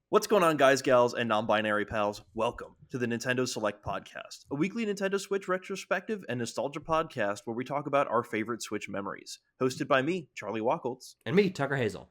What's going on, guys, gals, and non-binary pals? Welcome to the Nintendo Select Podcast, a weekly Nintendo Switch retrospective and nostalgia podcast where we talk about our favorite Switch memories. Hosted by me, Charlie Wacholtz. And me, Tucker Hazel.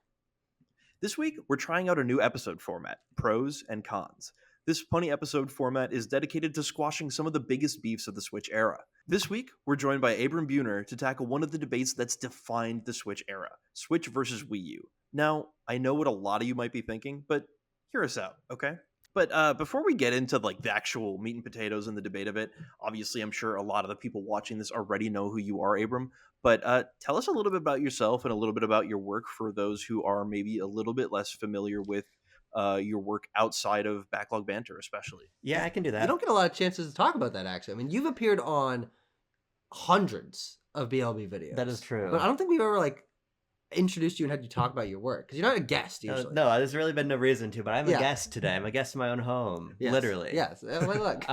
This week, we're trying out a new episode format, pros and cons. This pony episode format is dedicated to squashing some of the biggest beefs of the Switch era. This week, we're joined by Abram Buhner to tackle one of the debates that's defined the Switch era, Switch versus Wii U. Now, I know what a lot of you might be thinking, but hear us out, okay? But before we get into the actual meat and potatoes and the debate of it, obviously I'm sure a lot of the people watching this already know who you are, Abram. But tell us a little bit about yourself and a little bit about your work for those who are maybe a little bit less familiar with your work outside of Backlog Banter, especially. Yeah, I can do that. You don't get a lot of chances to talk about that, actually. I mean, you've appeared on hundreds of BLB videos. That is true. But I don't think we've ever, introduced you and had you talk about your work. Because you're not a guest, usually. No, there's really been no reason to, but I'm a guest today. I'm a guest in my own home, Yes. literally. Yes. Look.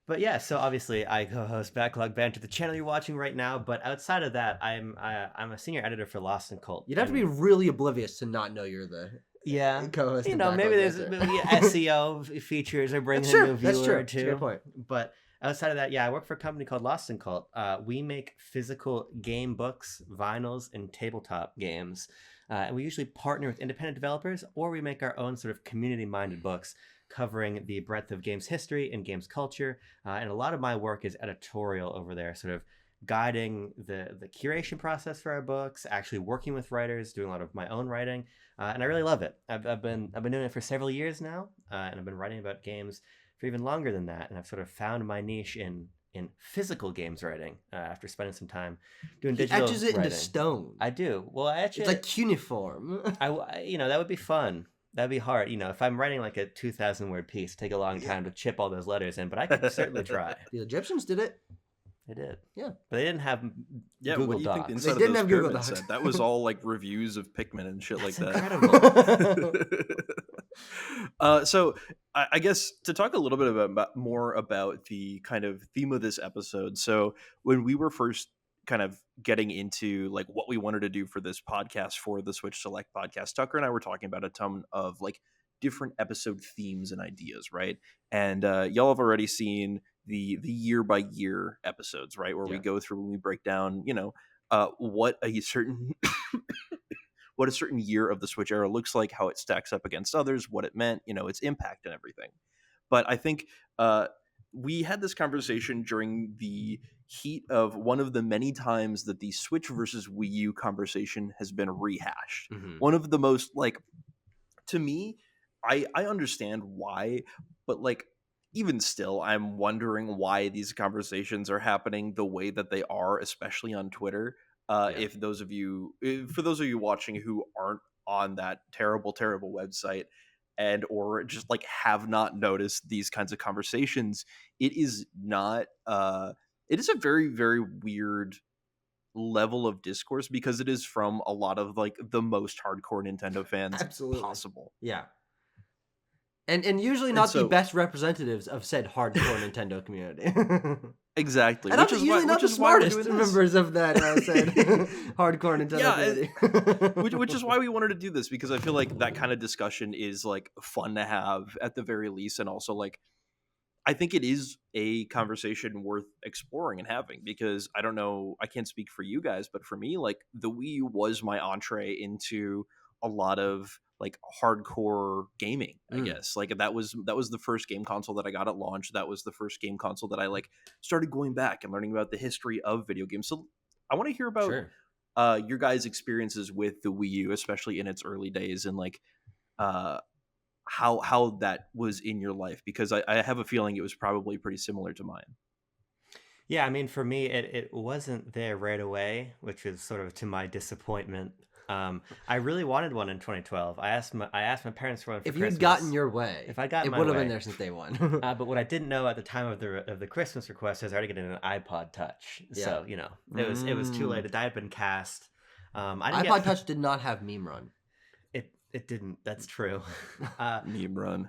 But yeah, so obviously I co-host Backlog Banter, the channel you're watching right now. But outside of that, I'm a senior editor for Lost and Cult. You'd have to be really oblivious to not know you're the co-host. You know, maybe there's SEO features or bringing a new viewer or two. That's a good point. But outside of that, I work for a company called Lost and Cult. We make physical game books, vinyls, and tabletop games. And we usually partner with independent developers, or we make our own sort of community-minded books covering the breadth of games history and games culture. And a lot of my work is editorial over there, sort of guiding the curation process for our books, actually working with writers, doing a lot of my own writing. And I really love it. I've been doing it for several years now, and I've been writing about games for even longer than that. And I've sort of found my niche in physical games writing after spending some time doing digital etches it writing. into stone. I do. Well, I etch it's it. like cuneiform. That would be fun. That'd be hard. If I'm writing like a 2,000 word piece, it'd take a long time to chip all those letters in, but I could certainly try. The Egyptians did it. They did. Yeah. But they didn't have Google what do you Docs. think the inside They didn't of have those Google pyramids Docs. said? That was all reviews of Pikmin and shit like that. Incredible. So I guess to talk a little bit more about the kind of theme of this episode. So when we were first kind of getting into what we wanted to do for this podcast, for the Switch Select podcast, Tucker and I were talking about a ton of different episode themes and ideas, right? And y'all have already seen the year by year episodes, right, where we go through and we break down what a certain what a certain year of the Switch era looks like, how it stacks up against others, what it meant, its impact and everything. But I think we had this conversation during the heat of one of the many times that the Switch versus Wii U conversation has been rehashed. Mm-hmm. One of the most to me, I understand why, but even still, I'm wondering why these conversations are happening the way that they are, especially on Twitter. For those of you watching who aren't on that terrible website and or just have not noticed these kinds of conversations, it is not. It is a very, very weird level of discourse because it is from a lot of the most hardcore Nintendo fans possible. Yeah. And usually not the best representatives of said hardcore Nintendo community. Exactly. And usually not the smartest members of that said hardcore Nintendo community. which is why we wanted to do this, because I feel like that kind of discussion is fun to have at the very least, and also I think it is a conversation worth exploring and having, because I don't know, I can't speak for you guys, but for me, the Wii U was my entree into a lot of hardcore gaming, I guess. That was the first game console that I got at launch. That was the first game console that I started going back and learning about the history of video games. So I want to hear about your guys' experiences with the Wii U, especially in its early days, and how that was in your life, because I have a feeling it was probably pretty similar to mine. Yeah, I mean, for me, it wasn't there right away, which was sort of to my disappointment. I really wanted one in 2012. I asked my parents for one for Christmas. If you'd gotten your way, if I got it my would have way. been there since day one. But what I didn't know at the time of the Christmas request is I already getting an iPod Touch. Yeah. So it was too late. The die had been cast. iPod Touch did not have Meme Run. It didn't. That's true. Meme Run.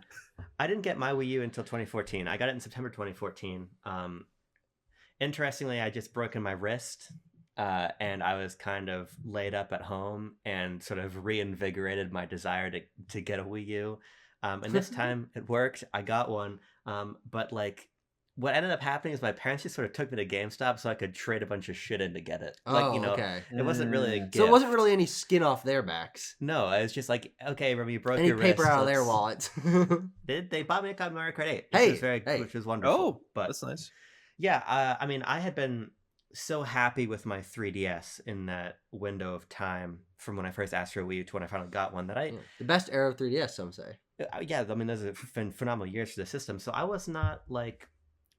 I didn't get my Wii U until 2014. I got it in September 2014. Interestingly, I just broken my wrist and I was kind of laid up at home and sort of reinvigorated my desire to get a Wii U. And this time it worked. I got one. But like what ended up happening is my parents just sort of took me to GameStop so I could trade a bunch of shit in to get it. Like, Oh, okay. it wasn't really a Mm. gift. So it wasn't really any skin off their backs. No, it was just like, okay, Remy, you broke Any your paper wrist. out of their let's- wallets. They bought me a copy of Mario Kart 8, Hey, which was wonderful. Oh, but that's nice. yeah, I mean, I had been so happy with my 3DS in that window of time from when I first asked for a Wii U to when I finally got one that Yeah, the best era of 3DS, some say. yeah, I mean, those have been phenomenal years for the system. So I was not like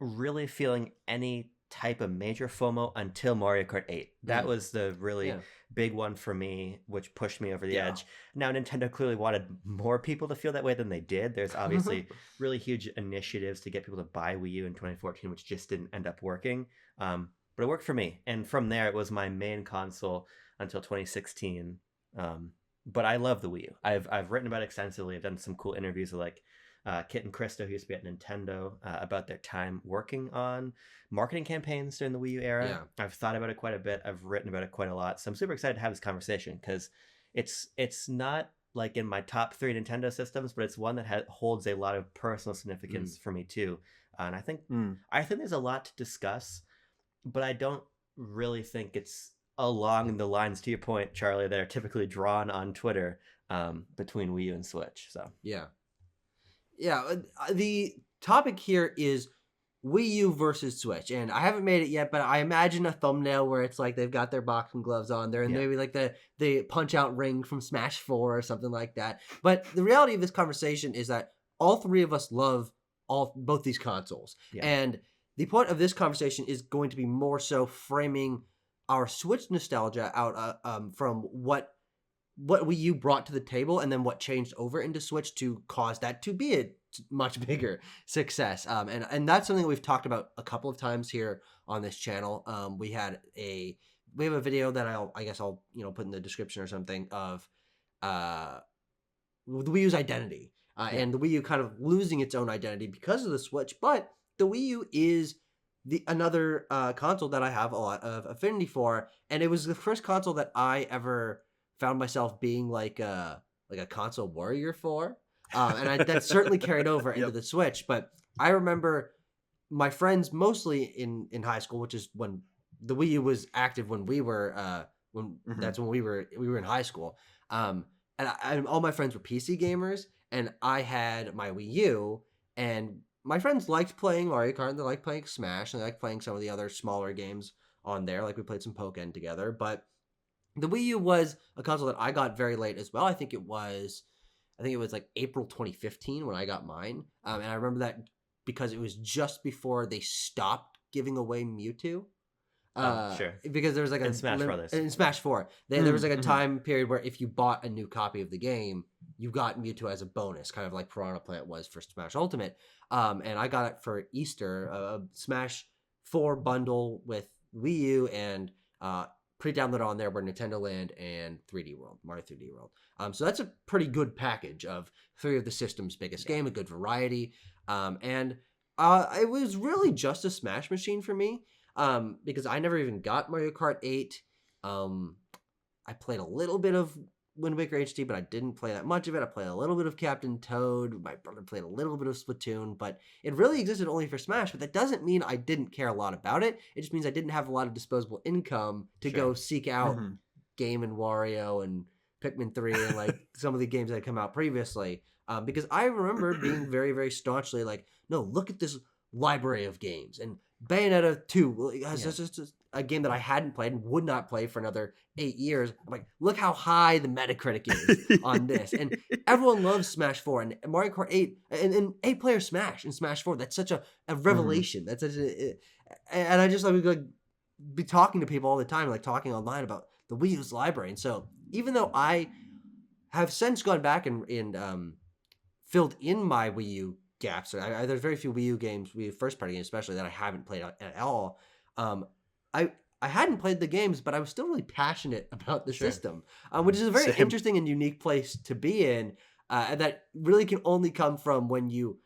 really feeling any type of major FOMO until Mario Kart 8. That was the really Yeah. big one for me, which pushed me over the Yeah. edge. Now, Nintendo clearly wanted more people to feel that way than they did. There's obviously really huge initiatives to get people to buy Wii U in 2014, which just didn't end up working. But it worked for me. And from there, it was my main console until 2016. But I love the Wii U. I've written about it extensively. I've done some cool interviews with like Kit and Krista, who used to be at Nintendo, about their time working on marketing campaigns during the Wii U era. Yeah. I've thought about it quite a bit. I've written about it quite a lot. So I'm super excited to have this conversation because it's not like in my top 3 Nintendo systems, but it's one that holds a lot of personal significance for me too. And I think there's a lot to discuss, but I don't really think it's along the lines, to your point, Charlie, that are typically drawn on Twitter between Wii U and Switch. So Yeah. The topic here is Wii U versus Switch, and I haven't made it yet, but I imagine a thumbnail where it's like they've got their boxing gloves on there, and maybe like the punch out ring from Smash 4 or something like that. But the reality of this conversation is that all three of us love both these consoles, and the point of this conversation is going to be more so framing our Switch nostalgia out from what Wii U brought to the table, and then what changed over into Switch to cause that to be a much bigger success. And that's something we've talked about a couple of times here on this channel. We have a video that I'll put in the description or something of the Wii U's identity and the Wii U kind of losing its own identity because of the Switch. But the Wii U is another console that I have a lot of affinity for, and it was the first console that I ever found myself being like a console warrior for, and that certainly carried over into the Switch. But I remember my friends mostly in high school, which is when the Wii U was active, when we were that's when we were in high school. And all my friends were PC gamers, and I had my Wii U, and my friends liked playing Mario Kart, and they liked playing Smash, and they liked playing some of the other smaller games on there. Like we played some Pokken together, but the Wii U was a console that I got very late as well. I think it was like April 2015 when I got mine. And I remember that because it was just before they stopped giving away Mewtwo. Sure. Because there was like in Smash Brothers. In Smash 4. There was like a time period where if you bought a new copy of the game, you got Mewtwo as a bonus, kind of like Piranha Plant was for Smash Ultimate. And I got it for Easter, a Smash 4 bundle with Wii U and pre-downloaded on there were Nintendo Land and 3D World, Mario 3D World. So that's a pretty good package of 3 of the system's biggest game, a good variety. And it was really just a Smash machine for me because I never even got Mario Kart 8. I played a little bit of Wind Waker HD, but I didn't play that much of it. I played a little bit of Captain Toad. My brother played a little bit of Splatoon, but it really existed only for Smash. But that doesn't mean I didn't care a lot about it. It just means I didn't have a lot of disposable income to go seek out Game and Wario and Pikmin 3 and like some of the games that had come out previously. Because I remember being very, very staunchly like, no, look at this library of games. And Bayonetta 2 has just a game that I hadn't played and would not play for another 8 years. I'm like, look how high the Metacritic is on this. And everyone loves Smash 4 and Mario Kart 8 and 8-player Smash and Smash 4. That's such a revelation. That's such and I just like be talking to people all the time, like talking online about the Wii U's library. And so even though I have since gone back and filled in my Wii U gaps, there's very few Wii U games, Wii U first-party games especially, that I haven't played at all. I hadn't played the games, but I was still really passionate about the system, which is a very interesting and unique place to be in, and that really can only come from when you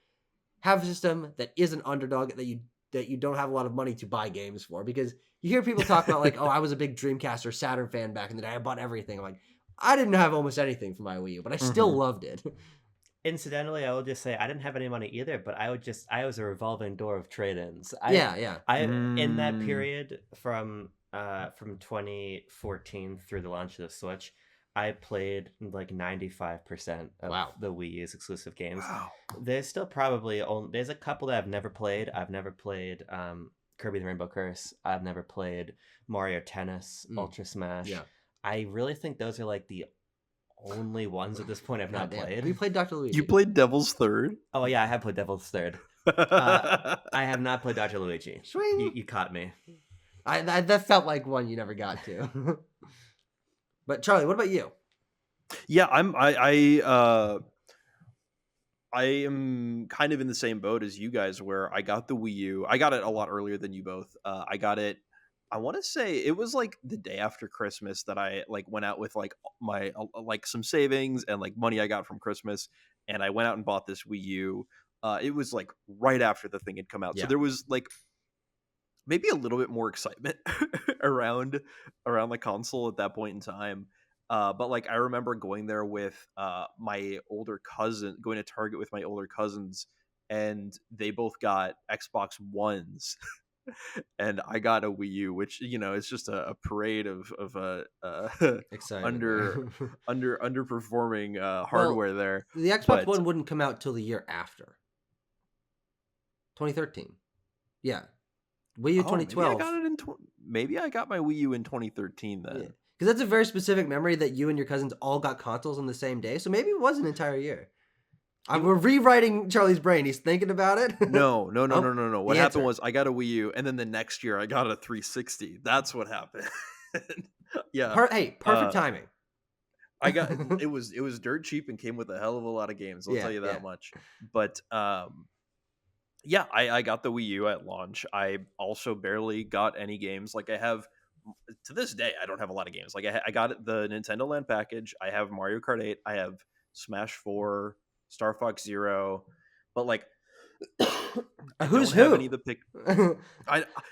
have a system that is an underdog, that you that you don't have a lot of money to buy games for, because you hear people talk about like, oh, I was a big Dreamcast or Saturn fan back in the day. I bought everything. I'm like, I didn't have almost anything for my Wii U, but I still Mhm. loved it. Incidentally, I will just say I didn't have any money either, but I was a revolving door of trade-ins. Yeah. I in that Mm. period from 2014 through the launch of the Switch, I played like 95% of Wow. the Wii U's exclusive games. Wow. There's still probably only there's a couple that I've never played. I've never played Kirby the Rainbow Curse. I've never played Mario Tennis, Mm. Ultra Smash. Yeah. I really think those are like the only ones at this point I've not God damn. played. We played Dr. Luigi. You played Devil's Third? Oh yeah, I have played Devil's Third. I have not played Dr. Luigi. Swing. You caught me. That felt like one you never got to. But Charlie, what about you? Yeah, I am kind of in the same boat as you guys, where I got the Wii U. I got it a lot earlier than you both. I got it. I want to say it was like the day after Christmas that I like went out with like my like some savings and like money I got from Christmas, and I went out and bought this Wii U. It was like right after the thing had come out, so Yeah. there was like maybe a little bit more excitement around the console at that point in time. But like I remember going there with my older cousin, going to Target with my older cousins, and they both got Xbox Ones, and I got a Wii U, which it's just a parade of Excited. underperforming Well, hardware there. the Xbox But One wouldn't come out till the year after. 2013. Yeah. Wii U oh, 2012. maybe I got my Wii U in 2013 then. Yeah. Because that's a very specific memory that you and your cousins all got consoles on the same day. So maybe it was an entire year. We're rewriting Charlie's brain. He's thinking about it. No. Oh, What the happened answer. was I got a Wii U, and then the next year I got a 360. That's what happened. Yeah. Perfect timing. I got it was dirt cheap and came with a hell of a lot of games. I'll tell you that much. But yeah, I got the Wii U at launch. I also barely got any games. Like I have to this day, I don't have a lot of games. Like I got the Nintendo Land package. I have Mario Kart 8. I have Smash 4, Star Fox Zero, but like I who's don't have who? any of the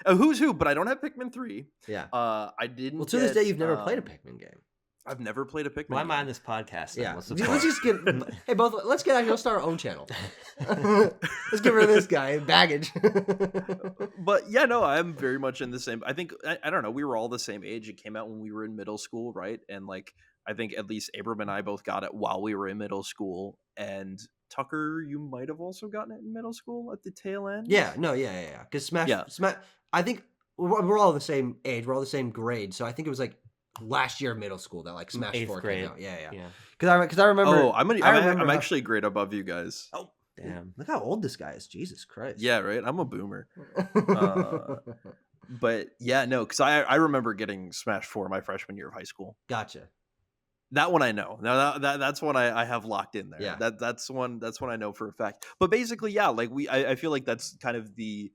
a who's who, but I don't have Pikmin 3. Yeah. I didn't. Well, to this day, you've never played a Pikmin game. I've never played a Pikmin. Why am I game. on this podcast? Then? Yeah. What's the Let's point? just get let's start our own channel. Let's get rid of this guy. Baggage. But yeah, no, I'm very much in the same. I think I don't know. We were all the same age. It came out when we were in middle school, right? And like I think at least Abram and I both got it while we were in middle school. And Tucker, you might have also gotten it in middle school at the tail end. Yeah. Because Smash. I think we're all the same age. We're all the same grade. So I think it was like last year of middle school that like Smash 8th 4 grade. came out. Yeah. Because I remember. Oh, I'm remember actually a grade above you guys. Oh, Damn. look how old this guy is. Jesus Christ. Yeah, right. I'm a boomer. But yeah, no, because I remember getting Smash 4 my freshman year of high school. Gotcha. That one I know. Now that's one I have locked in there. Yeah. That's one I know for a fact. But basically, yeah, like I feel like that's kind of the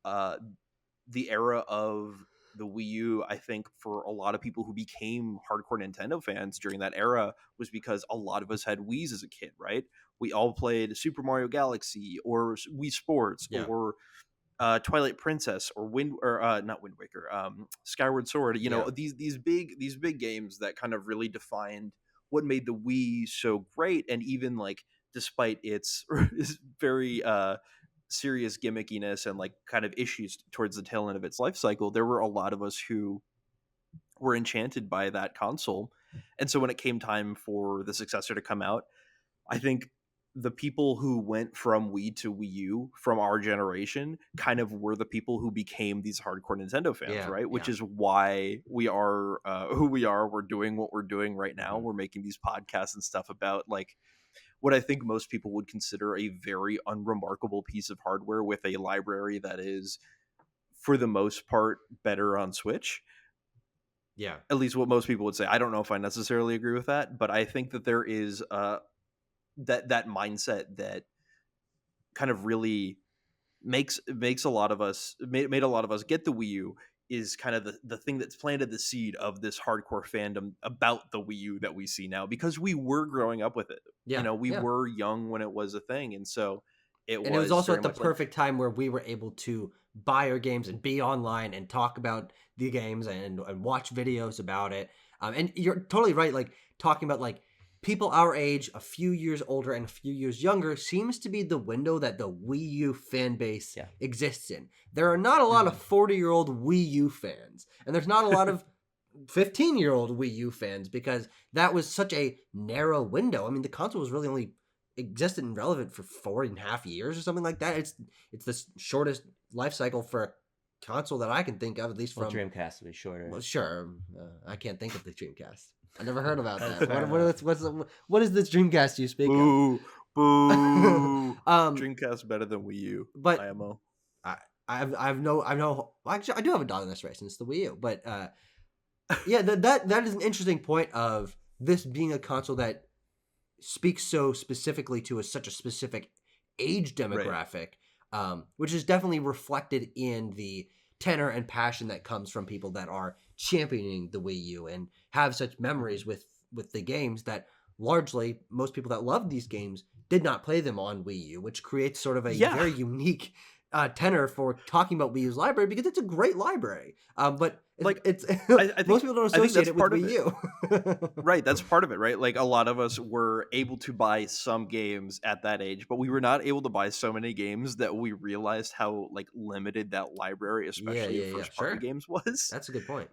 era of the Wii U. I think for a lot of people who became hardcore Nintendo fans during that era was because a lot of us had Wiis as a kid, right? We all played Super Mario Galaxy or Wii Sports or Twilight Princess or not Wind Waker, Skyward Sword. These big games that kind of really defined what made the Wii so great. And even like despite its very serious gimmickiness and like kind of issues towards the tail end of its life cycle, there were a lot of us who were enchanted by that console. And so when it came time for the successor to come out, I think the people who went from Wii to Wii U from our generation kind of were the people who became these hardcore Nintendo fans, right? Which is why we are who we are. We're doing what we're doing right now. We're making these podcasts and stuff about like what I think most people would consider a very unremarkable piece of hardware with a library that is, for the most part, better on Switch. Yeah. At least what most people would say. I don't know if I necessarily agree with that, but I think that there is that mindset that kind of really makes a lot of us made a lot of us get the Wii U is kind of the thing that's planted the seed of this hardcore fandom about the Wii U that we see now, because we were growing up with it. Yeah. We were young when it was a thing. And so And it was also very at the much like, perfect time where we were able to buy our games and be online and talk about the games and watch videos about it. And you're totally right. Like talking about like people our age, a few years older and a few years younger, seems to be the window that the Wii U fan base exists in. There are not a lot of 40-year-old Wii U fans, and there's not a lot of 15-year-old Wii U fans because that was such a narrow window. I mean, the console was really only existed and relevant for 4.5 years or something like that. It's the shortest life cycle for a console that I can think of, at least from Dreamcast would be shorter. Well, sure, I can't think of the Dreamcast. I never heard about that. Fair What is this Dreamcast you speak boo, boo. of? Dreamcast better than Wii U. But IMO. I've no. Well, actually, I do have a dog in this race, and it's the Wii U. But yeah, that is an interesting point of this being a console that speaks so specifically to such a specific age demographic, which is definitely reflected in the tenor and passion that comes from people that are championing the Wii U and have such memories with the games that largely most people that love these games did not play them on Wii U, which creates sort of a very unique tenor for talking about Wii U's library because it's a great library. But like it's I think, most people don't associate it with Wii U. Right, that's part of it, right? Like a lot of us were able to buy some games at that age, but we were not able to buy so many games that we realized how like limited that library, especially first party games, was. That's a good point.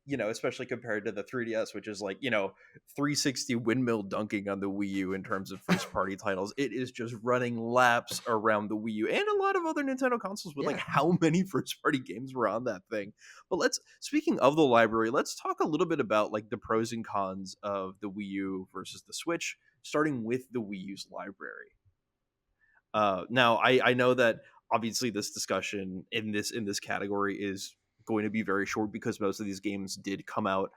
Especially compared to the 3DS, which is like, 360 windmill dunking on the Wii U in terms of first party titles. It is just running laps around the Wii U and a lot of other Nintendo consoles with like how many first party games were on that thing. But speaking of the library, let's talk a little bit about like the pros and cons of the Wii U versus the Switch, starting with the Wii U's library. Now I know that obviously this discussion in this category is going to be very short because most of these games did come out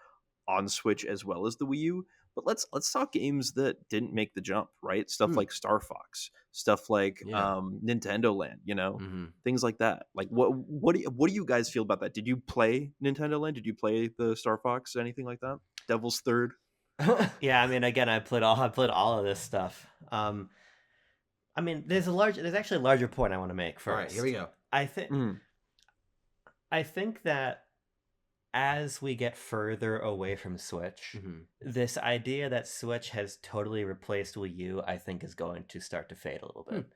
on Switch as well as the Wii U. But let's talk games that didn't make the jump, right? Stuff like Star Fox, stuff like Nintendo Land, things like that. Like what do you guys feel about that? Did you play Nintendo Land? Did you play the Star Fox? Anything like that? Devil's Third? Yeah, I mean, again, I played all of this stuff. I mean, there's actually a larger point I want to make first. All right, here we go. I think that as we get further away from Switch, this idea that Switch has totally replaced Wii U, I think, is going to start to fade a little bit.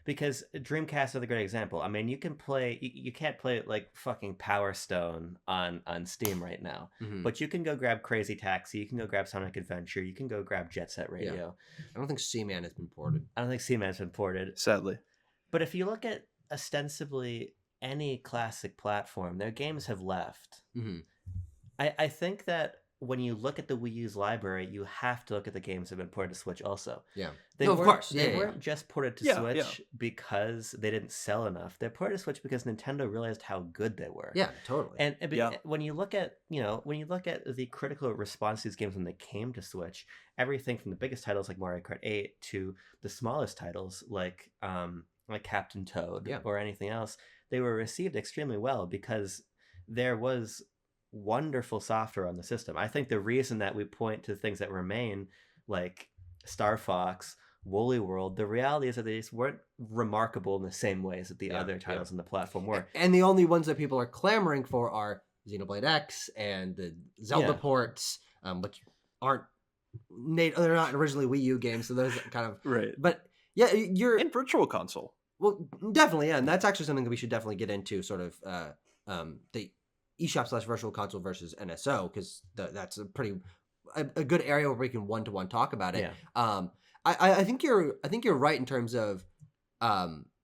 Because Dreamcast is a great example. I mean, you can't play like fucking Power Stone on Steam right now, but you can go grab Crazy Taxi, you can go grab Sonic Adventure, you can go grab Jet Set Radio. Yeah. I don't think Seaman has been ported. Sadly. But if you look at ostensibly any classic platform, their games have left. I think that when you look at the Wii U's library, you have to look at the games that have been ported to Switch also. Yeah. Of course. They weren't just ported to Switch because they didn't sell enough. They're ported to Switch because Nintendo realized how good they were. Yeah, totally. And when you look at the critical response to these games when they came to Switch, everything from the biggest titles like Mario Kart 8 to the smallest titles like Captain Toad or anything else, they were received extremely well because there was wonderful software on the system. I think the reason that we point to things that remain, like Star Fox, Woolly World, the reality is that they just weren't remarkable in the same ways that the other titles on the platform were. And the only ones that people are clamoring for are Xenoblade X and the Zelda ports, which aren't they're not originally Wii U games, so those kind of right. But yeah, you're in Virtual Console. Well, definitely, yeah, and that's actually something that we should definitely get into, sort of the eShop / Virtual Console versus NSO, because that's a good area where we can one-to-one talk about it. Yeah. I think you're right in terms of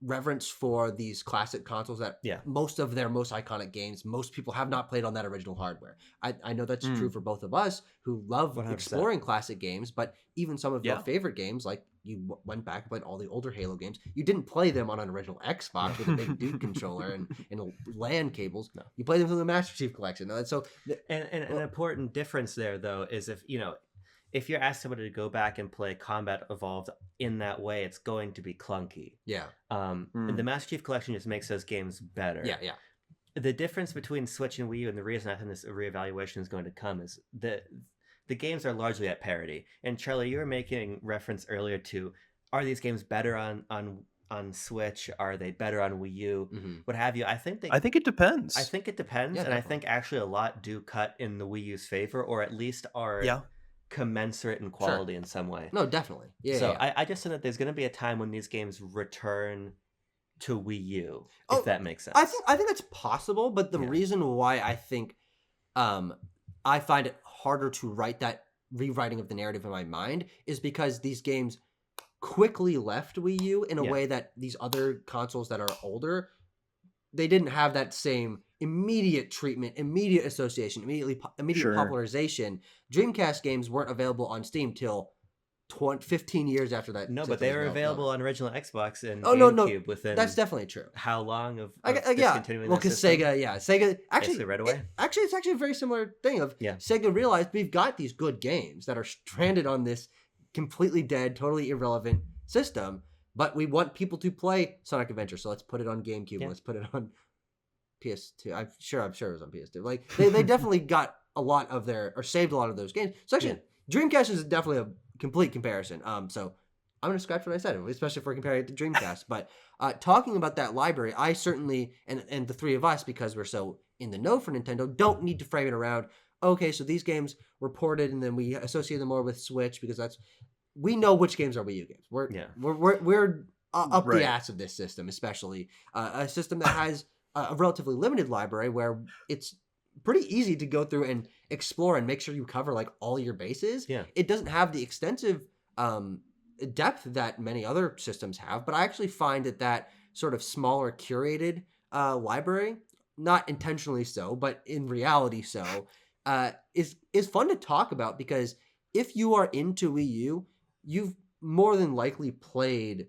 reverence for these classic consoles that most of their most iconic games, most people have not played on that original hardware. I know that's true for both of us who love 100%. Exploring classic games, but even some of your favorite games, like you went back and played all the older Halo games, you didn't play them on an original Xbox with a big Duke controller and LAN cables. No. You played them from the Master Chief Collection. So, an important difference there, though, is if you're asking somebody to go back and play Combat Evolved in that way, it's going to be clunky. Yeah. The Master Chief Collection just makes those games better. Yeah, yeah. The difference between Switch and Wii U, and the reason I think this reevaluation is going to come, is that the games are largely at parity. And Charlie, you were making reference earlier to, are these games better on on Switch? Are they better on Wii U? Mm-hmm. What have you? I think it depends. I think it depends, Yeah, and I definitely. think actually a lot do cut in the Wii U's favor, or at least are Yeah. commensurate in quality in some way. No, definitely. Yeah. So yeah. I just think that there's going to be a time when these games return to Wii U, Oh, if that makes sense. I think that's possible, but the Yeah. reason why I think I find it harder to write that rewriting of the narrative in my mind is because these games quickly left Wii U in a Yeah. way that these other consoles that are older, they didn't have that same immediate treatment, immediate association, immediate Sure. popularization. Dreamcast games weren't available on Steam till 15 years after that. No, system but they was were well available known. on original Xbox and Oh, no, GameCube within That's definitely true. how long of Yeah. discontinuing Well, that because system? Sega actually Basically right away. it's actually a very similar thing of Yeah. Sega realized we've got these good games that are stranded on this completely dead, totally irrelevant system, but we want people to play Sonic Adventure, so let's put it on GameCube. Yeah. Let's put it on PS2. I'm sure it was on PS2. Like they definitely got a lot of saved a lot of those games. So actually, Dreamcast is definitely a complete comparison. So I'm gonna scratch what I said, especially if we're comparing it to Dreamcast. But talking about that library, I certainly and the three of us, because we're so in the know for Nintendo, don't need to frame it around. Okay, so these games were ported, and then we associate them more with Switch because we know which games are Wii U games. We're up Right. the ass of this system, especially a system that has a relatively limited library where it's pretty easy to go through and explore and make sure you cover like all your bases. Yeah. It doesn't have the extensive depth that many other systems have, but I actually find that sort of smaller curated library, not intentionally so, but in reality so, is fun to talk about because if you are into Wii U, you've more than likely played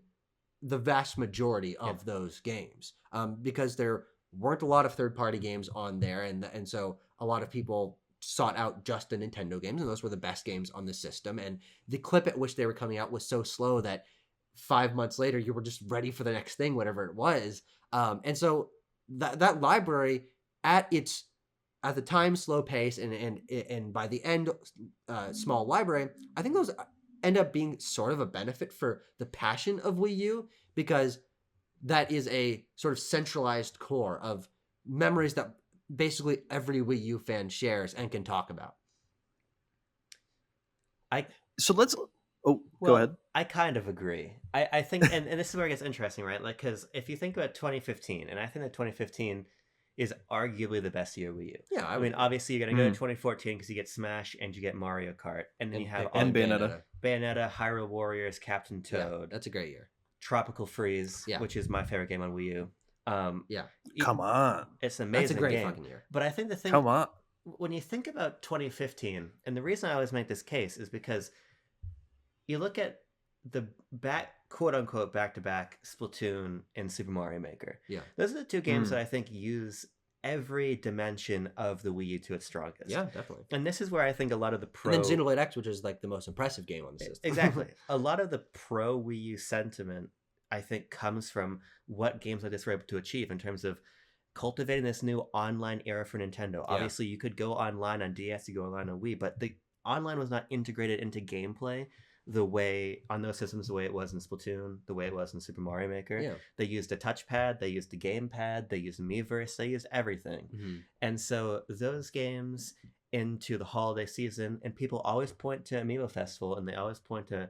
the vast majority of those games because there weren't a lot of third-party games on there, and so a lot of people sought out just the Nintendo games, and those were the best games on the system. And the clip at which they were coming out was so slow that 5 months later you were just ready for the next thing, whatever it was. And so that library at the time slow pace and by the end small library, I think those end up being sort of a benefit for the passion of Wii U because that is a sort of centralized core of memories that basically every Wii U fan shares and can talk about. So let's go ahead. I kind of agree. I think and this is where it gets interesting, right? Like, because if you think about 2015, and I think that 2015 is arguably the best year Wii U. Yeah, I mean, obviously you're gonna go to 2014 because you get Smash and you get Mario Kart, and then you have and Bayonetta. Hyrule Warriors, Captain Toad. Yeah, that's a great year. Tropical Freeze, which is my favorite game on Wii U. Come on, it's an amazing That's a great game. fucking year. But I think the thing, come on, when you think about 2015, and the reason I always make this case is because you look at the quote unquote back to back Splatoon and Super Mario Maker. Yeah, those are the two games that I think use every dimension of the Wii U to its strongest. Yeah, definitely. And this is where I think a lot of the pro and then Xenoblade X, which is like the most impressive game on the system. Exactly. A lot of the pro Wii U sentiment, I think, comes from what games like this were able to achieve in terms of cultivating this new online era for Nintendo. Obviously, you could go online on DS, you go online on Wii, but the online was not integrated into gameplay the way on those systems, the way it was in Splatoon, the way it was in Super Mario Maker. Yeah. They used a touchpad, they used a gamepad, they used Miiverse, they used everything. Mm-hmm. And so those games into the holiday season, and people always point to Amiibo Festival and they always point to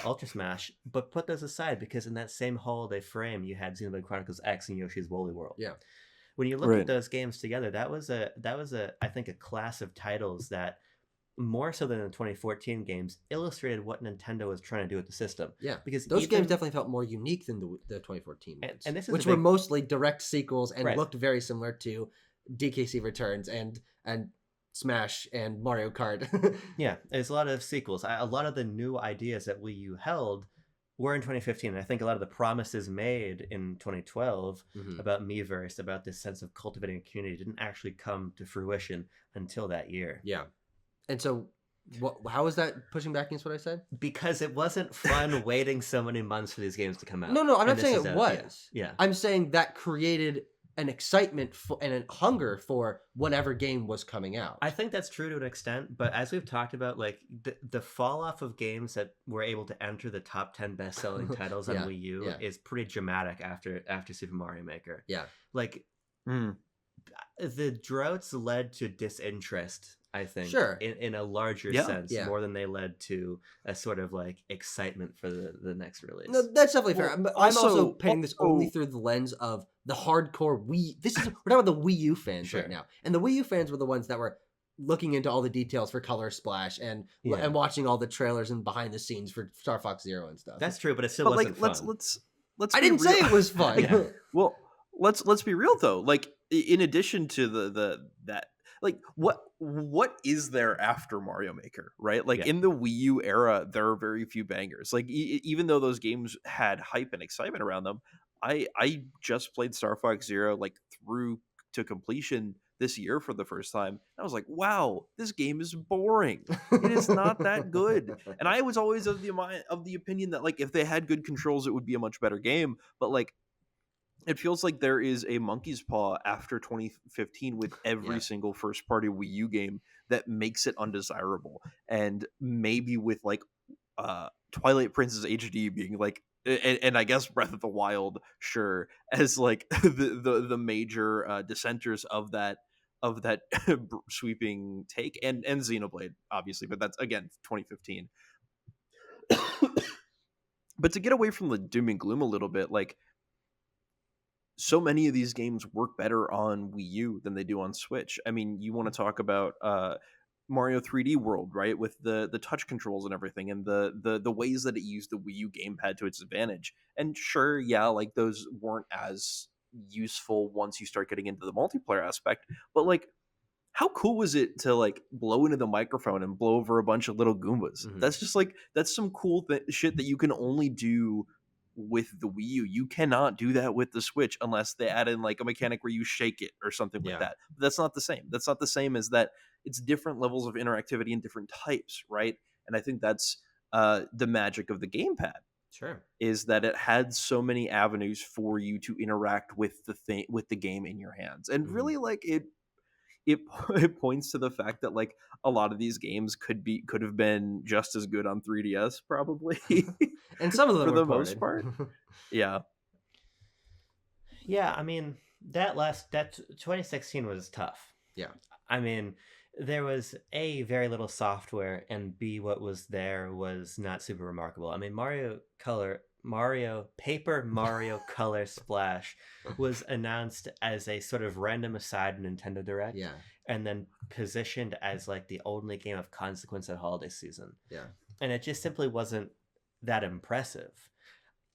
Ultra Smash, but put those aside because in that same holiday frame you had Xenoblade Chronicles X and Yoshi's Woolly World. Yeah. When you look at those games together, that was a I think a class of titles that more so than the 2014 games illustrated what Nintendo was trying to do with the system. Yeah, because those games definitely felt more unique than the 2014 ones, and this is which were mostly direct sequels and looked very similar to DKC Returns and Smash and Mario Kart. Yeah, there's a lot of sequels. A lot of the new ideas that Wii U held were in 2015. And I think a lot of the promises made in 2012 about Miiverse, about this sense of cultivating a community, didn't actually come to fruition until that year. Yeah. And so how is that pushing back against what I said? Because it wasn't fun waiting so many months for these games to come out. No, I'm not saying it was. Yeah. I'm saying that created an excitement and a hunger for whatever game was coming out. I think that's true to an extent, but as we've talked about, like the fall off of games that were able to enter the top 10 best-selling titles on Yeah, Wii U yeah. is pretty dramatic after Super Mario Maker. Yeah. Like Mm. the droughts led to disinterest, I think, Sure. in a larger Yeah. sense, Yeah. more than they led to a sort of like excitement for the next release. No, that's definitely fair. Well, I'm also also- painting this only through the lens of the hardcore Wii. We're talking about the Wii U fans Sure. right now, and the Wii U fans were the ones that were looking into all the details for Color Splash and watching all the trailers and behind the scenes for Star Fox Zero and stuff. That's true, but it still But wasn't like, fun. let's. I be didn't say real. it was fun. Yeah. Well, let's be real though. Like, in addition to that, like, what is there after Mario Maker, right? Like, Yeah. in the Wii U era, there are very few bangers. Like, even though those games had hype and excitement around them, I just played Star Fox Zero like through to completion this year for the first time. I was like, wow, this game is boring. It is not that good. And I was always of the opinion that, like, if they had good controls, it would be a much better game. But like, it feels like there is a monkey's paw after 2015 with every Yeah. single first party Wii U game that makes it undesirable. And maybe with like Twilight Princess HD being like, and I guess Breath of the Wild, sure, as like the major dissenters of that sweeping take, and Xenoblade obviously, but that's again 2015. But to get away from the doom and gloom a little bit, like, so many of these games work better on Wii U than they do on Switch. I mean, you want to talk about Mario 3D World, right, with the touch controls and everything, and the ways that it used the Wii U gamepad to its advantage. And sure, yeah, like, those weren't as useful once you start getting into the multiplayer aspect, but like, how cool was it to like blow into the microphone and blow over a bunch of little Goombas? Mhm. That's just like, that's some cool shit that you can only do with the Wii U. You cannot do that with the Switch unless they add in like a mechanic where you shake it or something Yeah. like that. But that's not the same. That's not the same as that. It's different levels of interactivity and different types, right? And I think that's the magic of the gamepad, Sure. is that it had so many avenues for you to interact with the game in your hands. And Mhm. really, like, it points to the fact that like a lot of these games could have been just as good on 3DS probably. And some of them For were the most ported. part. Yeah. Yeah, I mean, that 2016 was tough. Yeah. I mean, there was A, very little software, and B, what was there was not super remarkable. I mean, Paper Mario Color Splash was announced as a sort of random aside in Nintendo Direct, Yeah. and then positioned as like the only game of consequence at holiday season. Yeah. And it just simply wasn't that impressive.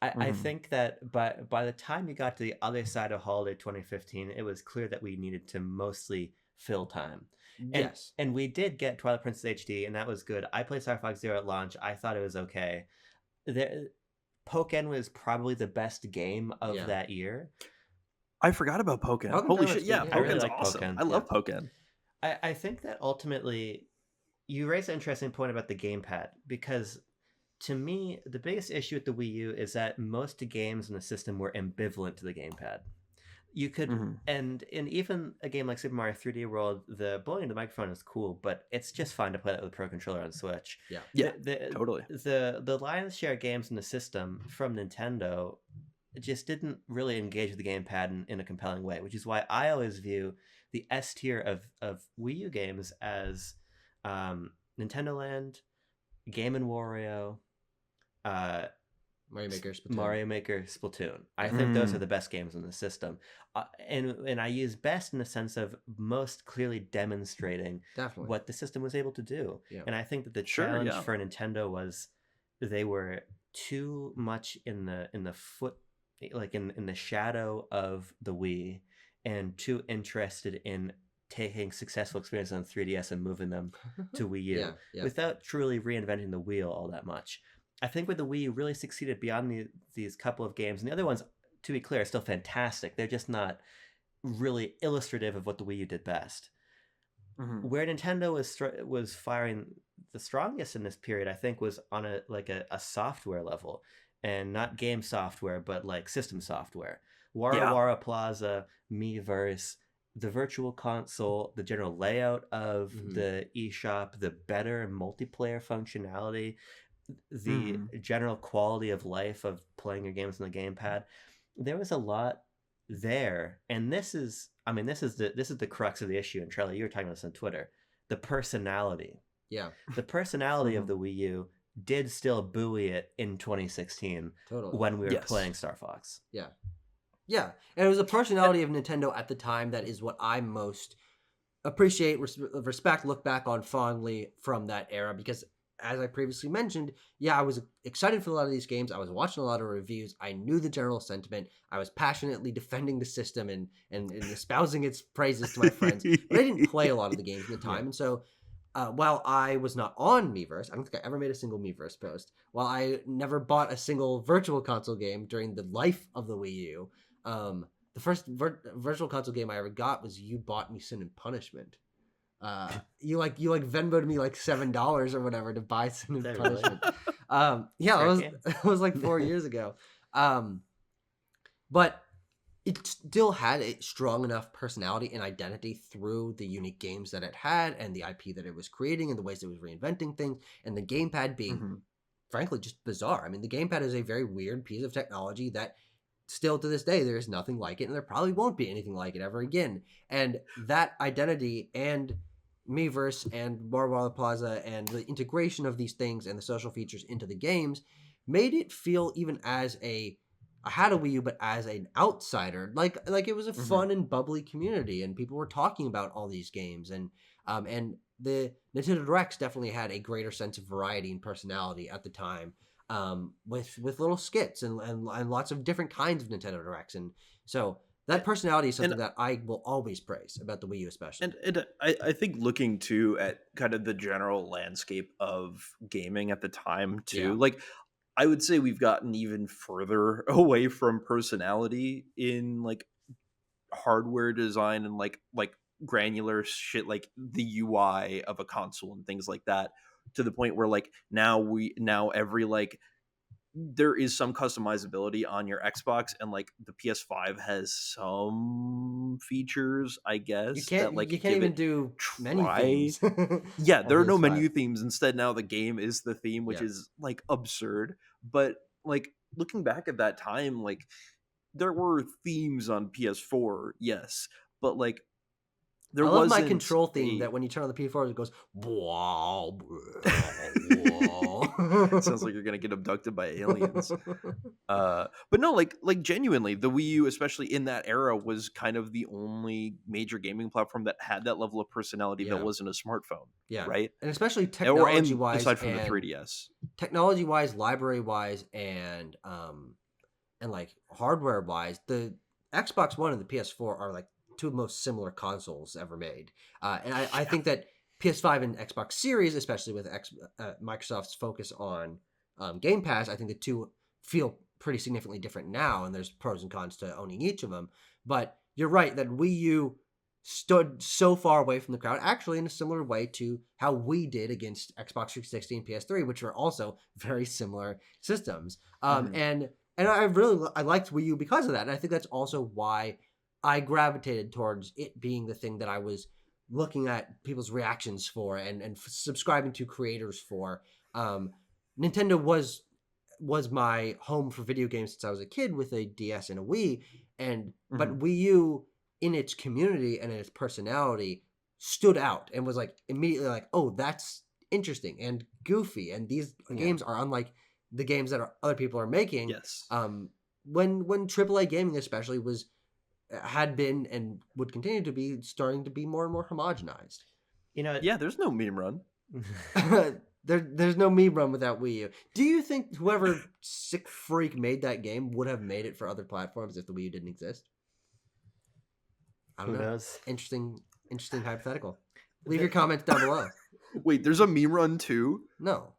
I Mhm. think that by the time you got to the other side of holiday 2015, it was clear that we needed to mostly fill time. And, Yes. and we did get Twilight Princess HD, and that was good. I played Star Fox Zero at launch. I thought it was okay. Pokken was probably the best game of Yeah. that year. I forgot about Pokken. Pokken Holy Tournament's shit, yeah, good, I really Pokken's like awesome. Pokken. I love Pokken. I think that ultimately, you raised an interesting point about the gamepad, because to me, the biggest issue with the Wii U is that most games in the system were ambivalent to the gamepad. You could, Mhm. and in even a game like Super Mario 3D World, the blowing into the microphone is cool, but it's just fun to play that with a Pro Controller on Switch. Yeah. Yeah, The- totally. The lion's share of games in the system from Nintendo just didn't really engage with the gamepad in a compelling way, which is why I always view the S tier of Wii U games as Nintendo Land, Game & Wario, Mario Maker, Splatoon. Mario Maker, Splatoon. I Yeah. think those are the best games in the system, and I use best in the sense of most clearly demonstrating Definitely. what the system was able to do. Yeah. And I think that the Sure, challenge yeah. for Nintendo was they were too much in the foot, like in the shadow of the Wii, and too interested in taking successful experiences on 3DS and moving them to Wii U Yeah. Yeah. without truly reinventing the wheel all that much. I think with the Wii U really succeeded beyond these couple of games, and the other ones, to be clear, are still fantastic. They're just not really illustrative of what the Wii U did best. Mhm. Where Nintendo was firing the strongest in this period, I think, was on a software level, and not game software, but like system software. Wara Yeah. Wara Plaza, Miiverse, the virtual console, the general layout of the eShop, the better multiplayer functionality, the general quality of life of playing your games on the gamepad. There was a lot there, and this is the crux of the issue. And Charlie, you were talking about this on Twitter. The personality. Yeah, The personality of the Wii U did still buoy it in 2016 totally. when we were Yes. playing Star Fox. Yeah. Yeah. And it was the personality of Nintendo at the time that is what I most appreciate, respect, look back on fondly from that era. Because as I previously mentioned, yeah, I was excited for a lot of these games. I was watching a lot of reviews. I knew the general sentiment. I was passionately defending the system and espousing its praises to my friends. But I didn't play a lot of the games at the time. And so while I was not on Miiverse, I don't think I ever made a single Miiverse post. While I never bought a single virtual console game during the life of the Wii U, the first virtual console game I ever got was You Bought Me Sin and Punishment. You Venmoed me like $7 or whatever to buy Sin and Punishment. Yeah, it was like 4 years ago. But it still had a strong enough personality and identity through the unique games that it had and the IP that it was creating and the ways it was reinventing things, and the gamepad being, frankly, just bizarre. I mean, the gamepad is a very weird piece of technology that still to this day, there is nothing like it, and there probably won't be anything like it ever again. And that identity and Miiverse and Wara Plaza and the integration of these things and the social features into the games made it feel, even as I had a Wii U, but as an outsider, like it was a fun and bubbly community, and people were talking about all these games, and the Nintendo Directs definitely had a greater sense of variety and personality at the time, with little skits and lots of different kinds of Nintendo Directs, and so that personality is something that I will always praise about the Wii U, especially. And I think looking too at kind of the general landscape of gaming at the time too, like I would say we've gotten even further away from personality in like hardware design and like granular shit like the UI of a console and things like that, to the point where like now every like there is some customizability on your Xbox, and like the PS5 has some features, I guess. You can't even do menu themes. Yeah, there are no PS5. menu themes. Instead, now the game is the theme, which is like absurd. But like looking back at that time, like there were themes on PS4, yes, but like I love my control theme that when you turn on the PS4, it goes wow. It sounds like you're gonna get abducted by aliens. But no, like genuinely, the Wii U, especially in that era, was kind of the only major gaming platform that had that level of personality that wasn't a smartphone. Yeah, right. And especially technology-wise, aside from the 3DS, technology-wise, library-wise, and like hardware-wise, the Xbox One and the PS4 are like two of the most similar consoles ever made. And I think that PS5 and Xbox Series, especially with Microsoft's focus on Game Pass, I think the two feel pretty significantly different now, and there's pros and cons to owning each of them. But you're right that Wii U stood so far away from the crowd, actually in a similar way to how we did against Xbox 360 and PS3, which were also very similar systems. And I liked Wii U because of that, and I think that's also why I gravitated towards it being the thing that I was looking at people's reactions for and subscribing to creators for. Nintendo was my home for video games since I was a kid with a DS and a Wii, but Wii U in its community and in its personality stood out and was like immediately like, oh, that's interesting and goofy, and these games are unlike the games that other people are making. Yes. When AAA gaming especially had been and would continue to be starting to be more and more homogenized. There's no meme run. There's no meme run without Wii U. Do you think whoever sick freak made that game would have made it for other platforms if the Wii U didn't exist? I don't know. Who knows? Interesting hypothetical. Leave your comments down below. Wait, there's a meme run too? No.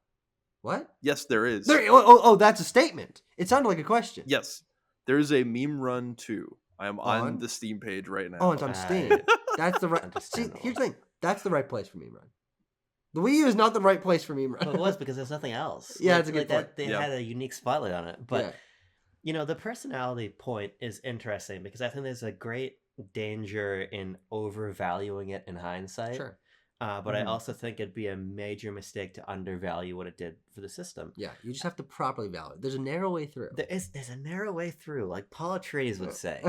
What? Yes, there is. That's a statement. It sounded like a question. Yes, there is a meme run too. I am on the Steam page right now. Oh, it's on Steam. That's the right. See, here's the thing. That's the right place for meme run. The Wii U is not the right place for meme run. Well, it was because there's nothing else. Yeah, it's a good point. They had a unique spotlight on it, but The personality point is interesting because I think there's a great danger in overvaluing it in hindsight. Sure. But I also think it'd be a major mistake to undervalue what it did for the system. Yeah, you just have to properly value it. There's a narrow way through. There's a narrow way through, like Paul Atreides would say.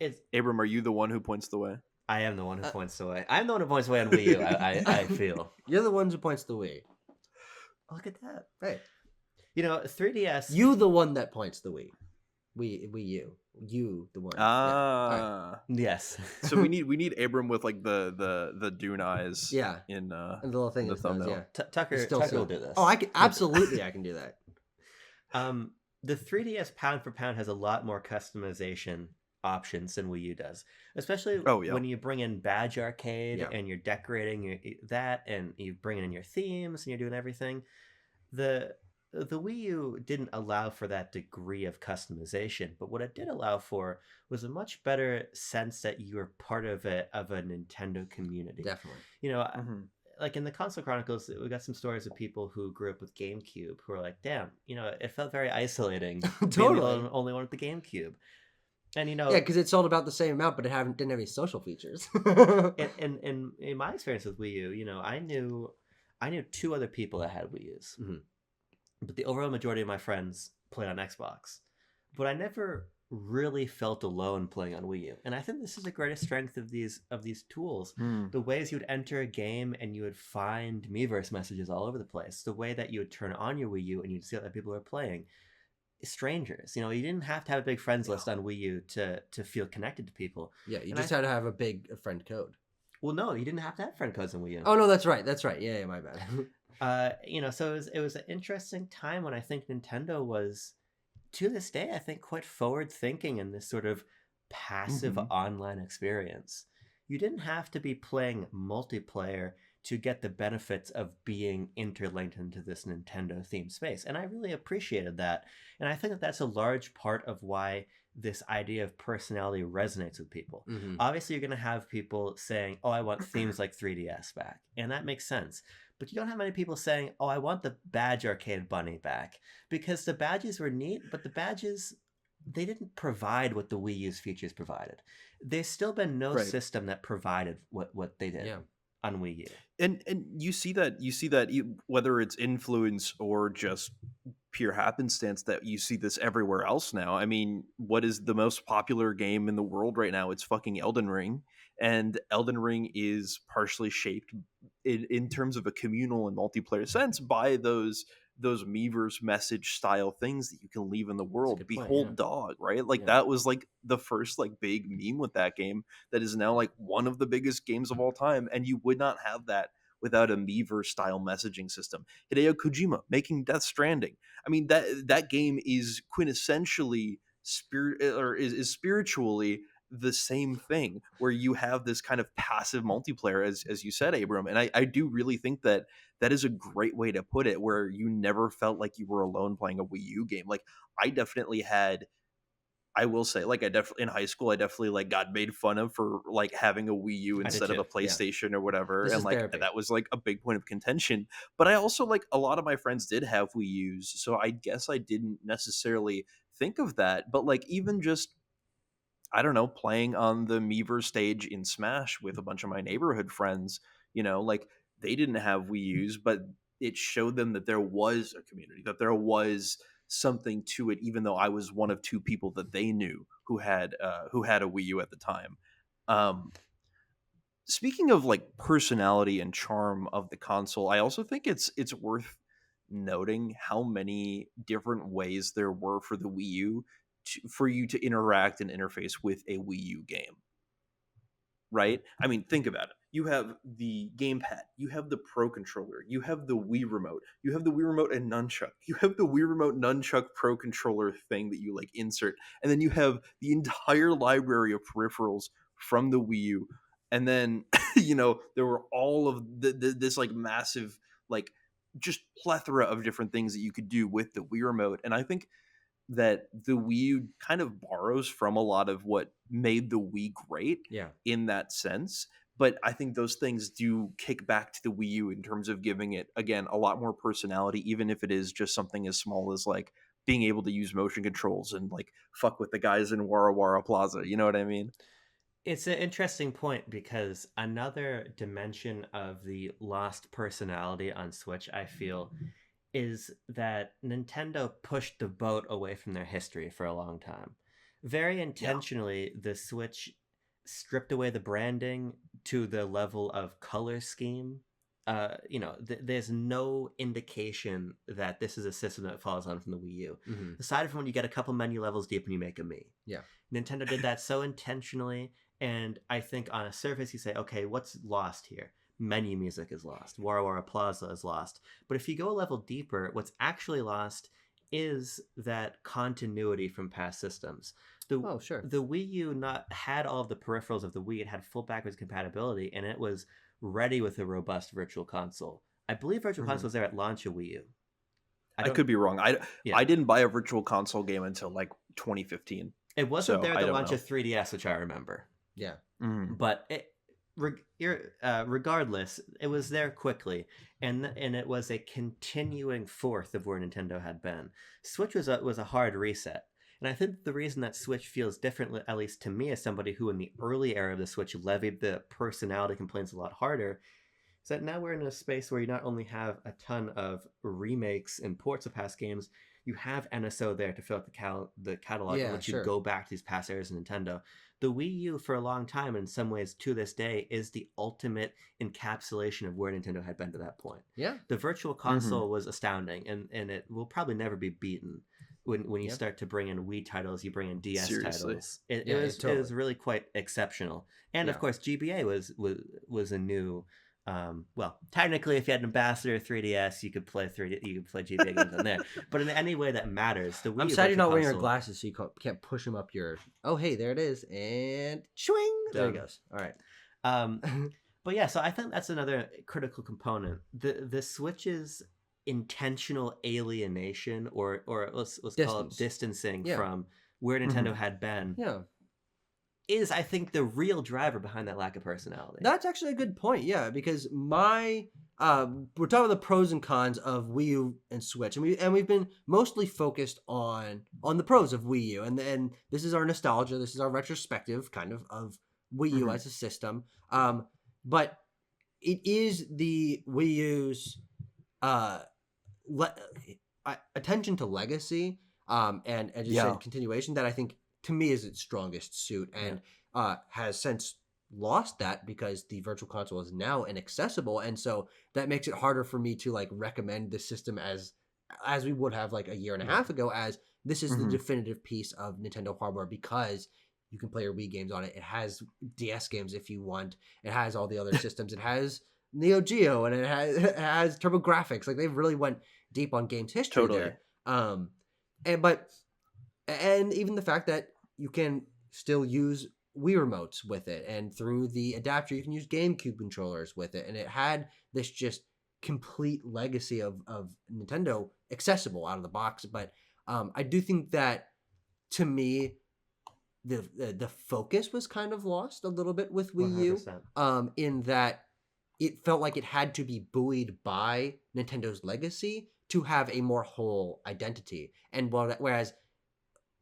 It's Abram, are you the one who points the way? I am the one who points the way. I'm the one who points the way on Wii U. I feel. You're the one who points the Wii. Look at that. Hey. 3DS. You the one that points the Wii. Wii U. You the one. Ah. Yeah. Yes. So we need Abram with like the Dune eyes. Yeah. In and the little thing the thumbnail. Yeah. Tucker will do this. Oh, I can absolutely. I can do that. The 3DS pound for pound has a lot more customization options than Wii U does, especially when you bring in Badge Arcade and you're decorating that, and you bring in your themes and you're doing everything. The Wii U didn't allow for that degree of customization, but what it did allow for was a much better sense that you were part of a Nintendo community. Definitely. Like in the Console Chronicles, we got some stories of people who grew up with GameCube who were like, damn, it felt very isolating. Totally. Being the only one with the GameCube. And yeah, because it sold about the same amount, but it didn't have any social features. and in my experience with Wii U, I knew 2 other people that had Wii U's. Mm-hmm. But the overall majority of my friends played on Xbox. But I never really felt alone playing on Wii U. And I think this is the greatest strength of these tools. The ways you would enter a game and you would find Miiverse messages all over the place. The way that you would turn on your Wii U and you'd see other people are playing. Strangers. You didn't have to have a big friends list on Wii U to feel connected to people. Yeah, you just had to have a big friend code. Well, no, you didn't have to have friend codes on Wii U. Oh, no, that's right. Yeah, my bad. So it was an interesting time when I think Nintendo was, to this day, I think quite forward thinking in this sort of passive online experience. You didn't have to be playing multiplayer to get the benefits of being interlinked into this Nintendo themed space. And I really appreciated that. And I think that that's a large part of why this idea of personality resonates with people. Obviously, you're going to have people saying, oh, I want themes like 3DS back. And that makes sense. But you don't have many people saying, oh, I want the Badge Arcade Bunny back. Because the badges were neat, but the badges, they didn't provide what the Wii U's features provided. There's still been no system that provided what they did on Wii U. And you see that whether it's influence or just pure happenstance, that you see this everywhere else now. I mean, what is the most popular game in the world right now? It's fucking Elden Ring. And Elden Ring is partially shaped in terms of a communal and multiplayer sense by those Miiverse message style things that you can leave in the world. Behold dog, right? Like that was like the first like big meme with that game that is now like one of the biggest games of all time. And you would not have that without a Miiverse style messaging system. Hideo Kojima making Death Stranding. I mean, that game is quintessentially is spiritually the same thing, where you have this kind of passive multiplayer, as you said, Abram. And I do really think that is a great way to put it, where you never felt like you were alone playing a Wii U game. Like I definitely had, I will say, like in high school, I definitely like got made fun of for like having a Wii U instead of a PlayStation or whatever. This and like therapy. That was like a big point of contention. But I also, like, a lot of my friends did have Wii U's, so I guess I didn't necessarily think of that. But like even just, I don't know, playing on the Miiverse stage in Smash with a bunch of my neighborhood friends, like they didn't have Wii U's, but it showed them that there was a community, that there was something to it, even though I was one of 2 people that they knew who had a Wii U at the time. Speaking of like personality and charm of the console, I also think it's worth noting how many different ways there were for the Wii U for you to interact and interface with a Wii U game. Right? I mean, think about it. You have the gamepad, you have the Pro Controller, you have the Wii Remote, you have the Wii Remote and Nunchuck, you have the Wii Remote Nunchuck Pro Controller thing that you like insert, and then you have the entire library of peripherals from the Wii U. And then, there were all of this like massive, like just plethora of different things that you could do with the Wii Remote. And I think that the Wii U kind of borrows from a lot of what made the Wii great in that sense. but I think those things do kick back to the Wii U in terms of giving it, again, a lot more personality, even if it is just something as small as like being able to use motion controls and like fuck with the guys in Wara Wara Plaza. You know what I mean? It's an interesting point because another dimension of the lost personality on Switch, I feel, is that Nintendo pushed the boat away from their history for a long time. Very Yeah. intentionally, the Switch stripped away the branding to the level of color scheme. There's no indication that this is a system that follows on from the Wii U. Mm-hmm. Aside from when you get a couple menu levels deep and you make a Mii. Yeah. Nintendo did that so intentionally, and I think on a surface you say, okay, what's lost here? Menu music is lost. Wara Wara Plaza is lost. But if you go a level deeper, what's actually lost is that continuity from past systems. Oh, sure. The Wii U not had all of the peripherals of the Wii. It had full backwards compatibility, and it was ready with a robust Virtual Console. I believe Virtual Console was there at launch of Wii U. I could be wrong. Yeah. I didn't buy a Virtual Console game until like 2015. It wasn't So, there at I the don't launch know. of 3DS, which I remember. Yeah. But regardless, it was there quickly, and it was a continuing fourth of where Nintendo had been. Switch was a hard reset, and I think the reason that Switch feels different, at least to me as somebody who in the early era of the Switch levied the personality complaints a lot harder, is that now we're in a space where you not only have a ton of remakes and ports of past games, you have NSO there to fill out the catalog Yeah, and let you sure. go back to these past eras of Nintendo. The Wii U, for a long time, in some ways to this day, is the ultimate encapsulation of where Nintendo had been to that point. Yeah. The Virtual Console was astounding, and it will probably never be beaten. When you start to bring in Wii titles, you bring in DS Seriously. titles. It Totally. was really quite exceptional. And of course, GBA was a new. Well, technically, if you had an Ambassador 3DS, you could play GBA games on there. But in any way that matters, the Wii I'm U sad you're Virtual not wearing your Console- glasses, so you can't push them up your. Oh, hey, there it is, and swing. There it Done. goes. All right. But yeah, so I think that's another critical component. The Switch's intentional alienation, or let's call it distancing from where Nintendo had been, is I think the real driver behind that lack of personality. That's actually a good point. Yeah, because we're talking about the pros and cons of Wii U and Switch, and we've been mostly focused on the pros of Wii U, and this is our nostalgia, this is our retrospective kind of Wii U as a system. But it is the Wii U's attention to legacy and just said continuation that I think to me is its strongest suit, and has since lost that because the Virtual Console is now inaccessible, and so that makes it harder for me to like recommend the system as we would have like a year and a half ago, as this is the definitive piece of Nintendo hardware because you can play your Wii games on it. It has DS games if you want. It has all the other systems. It has Neo Geo, and it has TurboGrafx. Like, they really went deep on games history there. And even the fact that you can still use Wii remotes with it, and through the adapter you can use GameCube controllers with it, and it had this just complete legacy of Nintendo accessible out of the box. But I do think that, to me, the focus was kind of lost a little bit with Wii U, in that it felt like it had to be buoyed by Nintendo's legacy to have a more whole identity. And whereas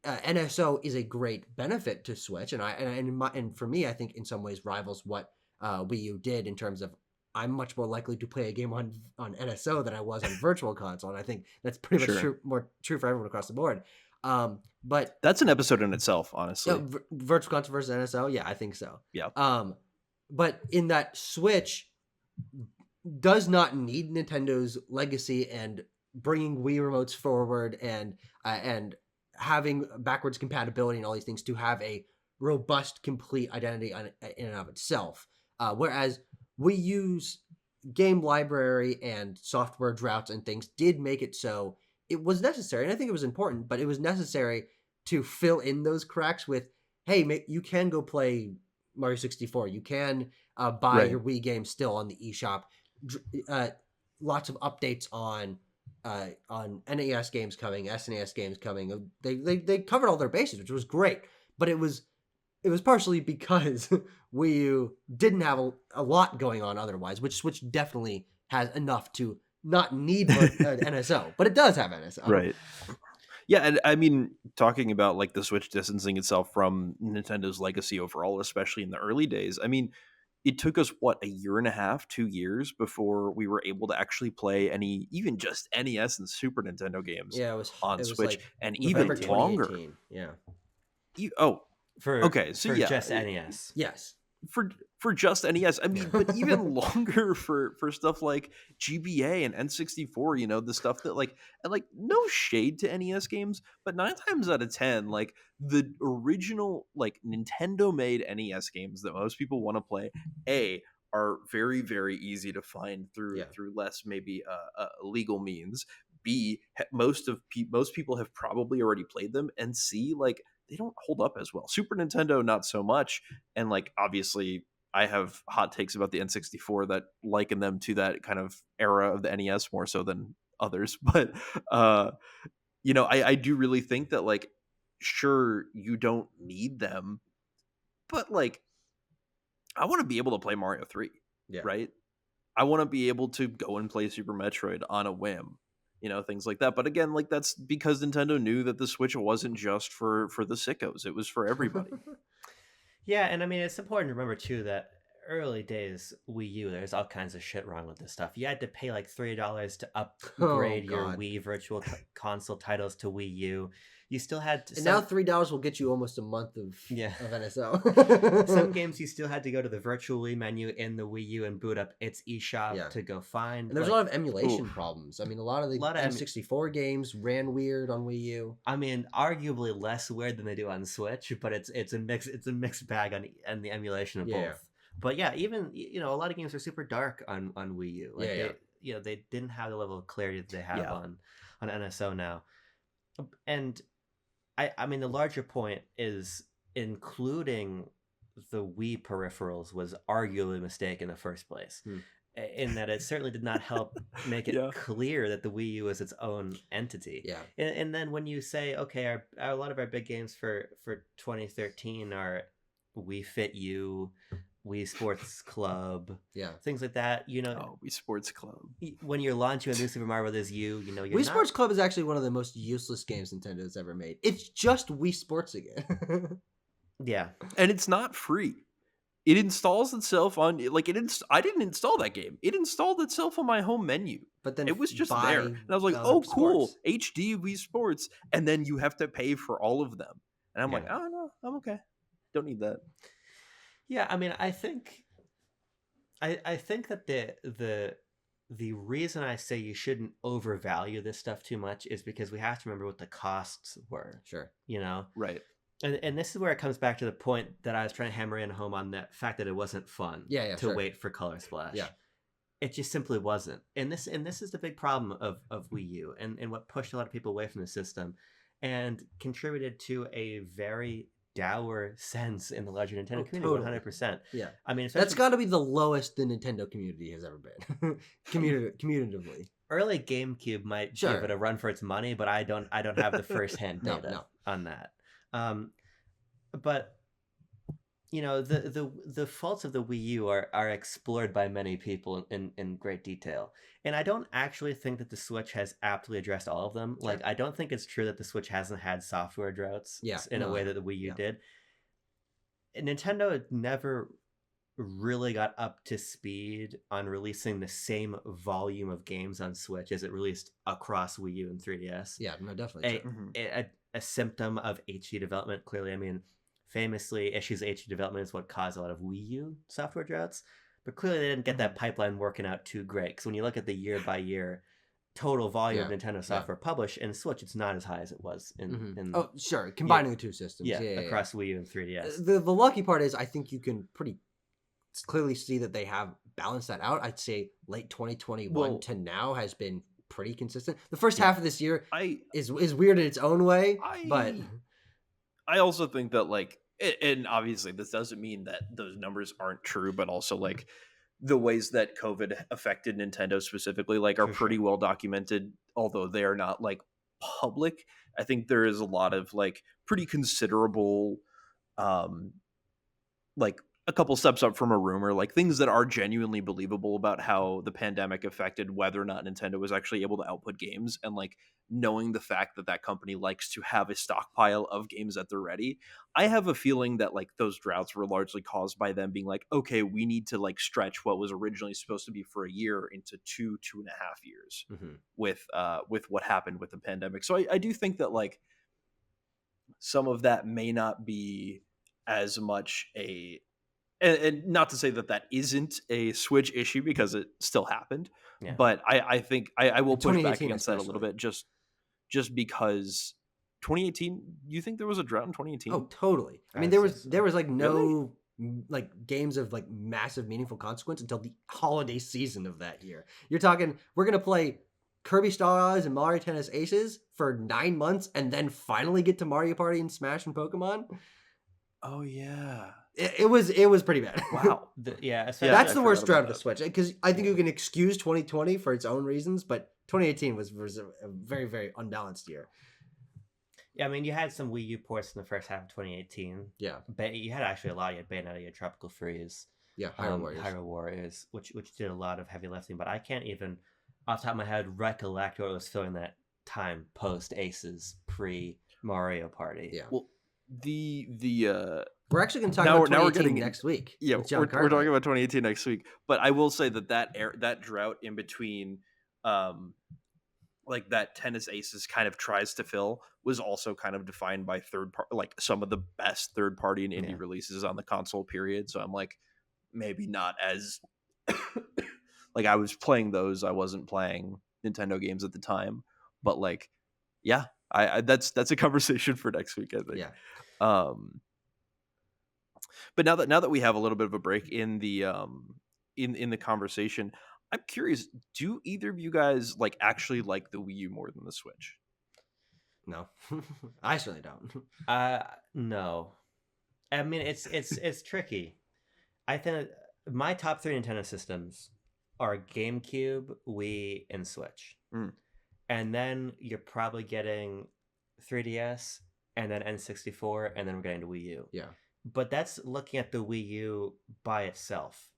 NSO is a great benefit to Switch, and for me, I think in some ways rivals what Wii U did in terms of I'm much more likely to play a game on NSO than I was on Virtual Console, and I think that's pretty much more true for everyone across the board. But that's an episode in itself, honestly. Virtual Console versus NSO, yeah, I think so. Yeah. But in that, Switch does not need Nintendo's legacy and bringing Wii remotes forward and having backwards compatibility and all these things to have a robust, complete identity in and of itself. Whereas Wii U's game library and software droughts and things did make it so it was necessary, and I think it was important, but it was necessary to fill in those cracks with, hey, you can go play Mario 64. You can buy your Wii game still on the eShop. Lots of updates on NES games coming, SNES games coming. They covered all their bases, which was great, but it was it was partially because Wii U didn't have a lot going on otherwise, which Switch definitely has enough to not need NSO, but it does have NSO. Right. Yeah, and I mean, talking about like the Switch distancing itself from Nintendo's legacy overall, especially in the early days. I mean, it took us what, a year and a half, 2 years before we were able to actually play any, even just NES and Super Nintendo games Yeah, on it was Switch, like and November even longer. 2018. Yeah. Oh, for okay. So yeah, just NES. Yes. for just NES. I mean, but even longer for stuff like GBA and N64, you know, the stuff that like, and like, no shade to NES games, but 9 times out of 10, like the original like Nintendo made NES games that most people want to play, are very, very easy to find through Yeah. less maybe legal means. B, most people have probably already played them, and C, like they don't hold up as well. Super Nintendo, not so much. And like obviously I have hot takes about the N64 that liken them to that kind of era of the NES more so than others. But you know, I do really think that like sure you don't need them, but like I want to be able to play Mario 3, Yeah. right? I want to be able to go and play Super Metroid on a whim. You know, things like that. But again, like that's because Nintendo knew that the Switch wasn't just for the sickos. It was for everybody. Yeah, and I mean it's important to remember too that early days Wii U, there's all kinds of shit wrong with this stuff. You had to pay like $3 to upgrade your God. Wii Virtual Console titles to Wii U. You still had And now $3 will get you almost a month of NSO. Some NSO. games you still had to go to the Virtual Wii menu in the Wii U and boot up its eShop to go find. And there's a lot of emulation problems. I mean, a lot of the lot of N64 games ran weird on Wii U. I mean, arguably less weird than they do on Switch, but it's a mixed bag on the emulation of both. But yeah, even you know, a lot of games are super dark on Wii U. Like they, you know, they didn't have the level of clarity that they have on NSO now. And I mean, the larger point is including the Wii peripherals was arguably a mistake in the first place. In that it certainly did not help make it clear that the Wii U is its own entity. Yeah. And then when you say, okay, a lot of our big games for 2013 are Wii Fit U, Wii Sports Club, things like that. You know, Wii Sports Club. When you're launching a new Super Mario Bros. U, you know, Wii Sports Club is actually one of the most useless games Nintendo's ever made. It's just Wii Sports again. Yeah, and it's not free. It installs itself on like I didn't install that game. It installed itself on my home menu. But then it was just there, and I was like, "Oh, cool, HD Wii Sports," and then you have to pay for all of them. And I'm like, "Oh no, I'm okay. Don't need that." Yeah, I mean, I think that the reason I say you shouldn't overvalue this stuff too much is because we have to remember what the costs were. Sure. You know? Right. And this is where it comes back to the point that I was trying to hammer in home on the fact that it wasn't fun to wait for Color Splash. Yeah. It just simply wasn't. And this is the big problem of Wii U and what pushed a lot of people away from the system and contributed to a very dour sense in the larger Nintendo community. 100%. Yeah. I mean, that's got to be the lowest the Nintendo community has ever been. Commutatively. Early GameCube might give it a run for its money, but I don't have the first-hand data on that. But you know, the faults of the Wii U are explored by many people in great detail. And I don't actually think that the Switch has aptly addressed all of them. Like, I don't think it's true that the Switch hasn't had software droughts in a way that the Wii U did. Nintendo never really got up to speed on releasing the same volume of games on Switch as it released across Wii U and 3DS. Yeah, no, definitely. A symptom of HD development, clearly. I mean, famously, issues of HD development is what caused a lot of Wii U software droughts. But clearly, they didn't get that pipeline working out too great. Because when you look at the year-by-year total volume of Nintendo software published in Switch, it's not as high as it was in oh, sure. Combining the two systems. Across Wii U and 3DS. The lucky part is I think you can pretty clearly see that they have balanced that out. I'd say late 2021 to now has been pretty consistent. The first half of this year is weird in its own way, but I also think that like, and obviously this doesn't mean that those numbers aren't true, but also like the ways that COVID affected Nintendo specifically, like are pretty well documented, although they are not like public. I think there is a lot of like pretty considerable like a couple steps up from a rumor, like things that are genuinely believable about how the pandemic affected whether or not Nintendo was actually able to output games, and like knowing the fact that that company likes to have a stockpile of games at the ready. I have a feeling that like those droughts were largely caused by them being like, okay, we need to like stretch what was originally supposed to be for a year into 2.5 years Mm-hmm. with what happened with the pandemic. So I do think that like some of that may not be as much a, and not to say that that isn't a Switch issue, because it still happened, Yeah. but I think I will In push back 2018 against that a little especially. bit, just because 2018. You think there was a drought in Oh, 2018? totally. I I mean, would say there so. was like Really? no like games of like massive meaningful consequence until the holiday season of that year. You're talking we're gonna play Kirby Star Allies and Mario Tennis Aces for 9 months, and then finally get to Mario Party and Smash and Pokemon. Oh yeah. It was pretty bad. Wow. Yeah, Yeah, That's I the especially. forgot worst drought about of the that. Switch, because I think Yeah. you can excuse 2020 for its own reasons, but 2018 was a very, very unbalanced year. Yeah, I mean, you had some Wii U ports in the first half of 2018. Yeah, But you had actually a lot. You had Bayonetta, you had Tropical Freeze, yeah, Hyrule Warriors. Hyrule Warriors, which did a lot of heavy lifting. But I can't even, off the top of my head, recollect what was filling that time post Aces, pre Mario Party. Yeah. Well, the We're actually going to talk now about we're 2018 getting next week. yeah, with John we're Cartwright. talking about 2018 next week, but I will say that drought in between, like that Tennis Aces kind of tries to fill, was also kind of defined by like some of the best third party and indie Yeah. releases on the console period. So I'm like, maybe not as like I was playing those, I wasn't playing Nintendo games at the time, but like, yeah, I that's a conversation for next week, I think. Yeah. Um, but now that we have a little bit of a break in the in the conversation, I'm curious, do either of you guys like actually like the Wii U more than the Switch? No, I certainly don't. No. I mean, it's tricky. I think my top three Nintendo systems are GameCube, Wii, and Switch. Mm. And then you're probably getting 3DS, and then N64, and then we're getting to Wii U. Yeah. But that's looking at the Wii U by itself.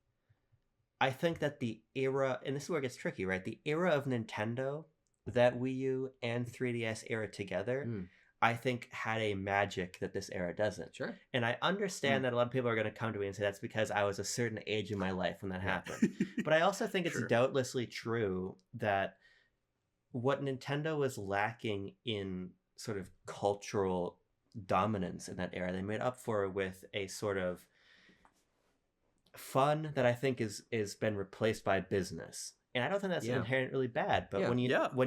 I think that the era, and this is where it gets tricky, right? The era of Nintendo, that Wii U and 3DS era together, I think had a magic that this era doesn't. Sure. And I understand that a lot of people are going to come to me and say that's because I was a certain age in my life when that happened. But I also think it's Sure. doubtlessly true that what Nintendo was lacking in sort of cultural dominance in that era, they made up for with a sort of fun that I think is been replaced by business. And I don't think that's inherently bad, but when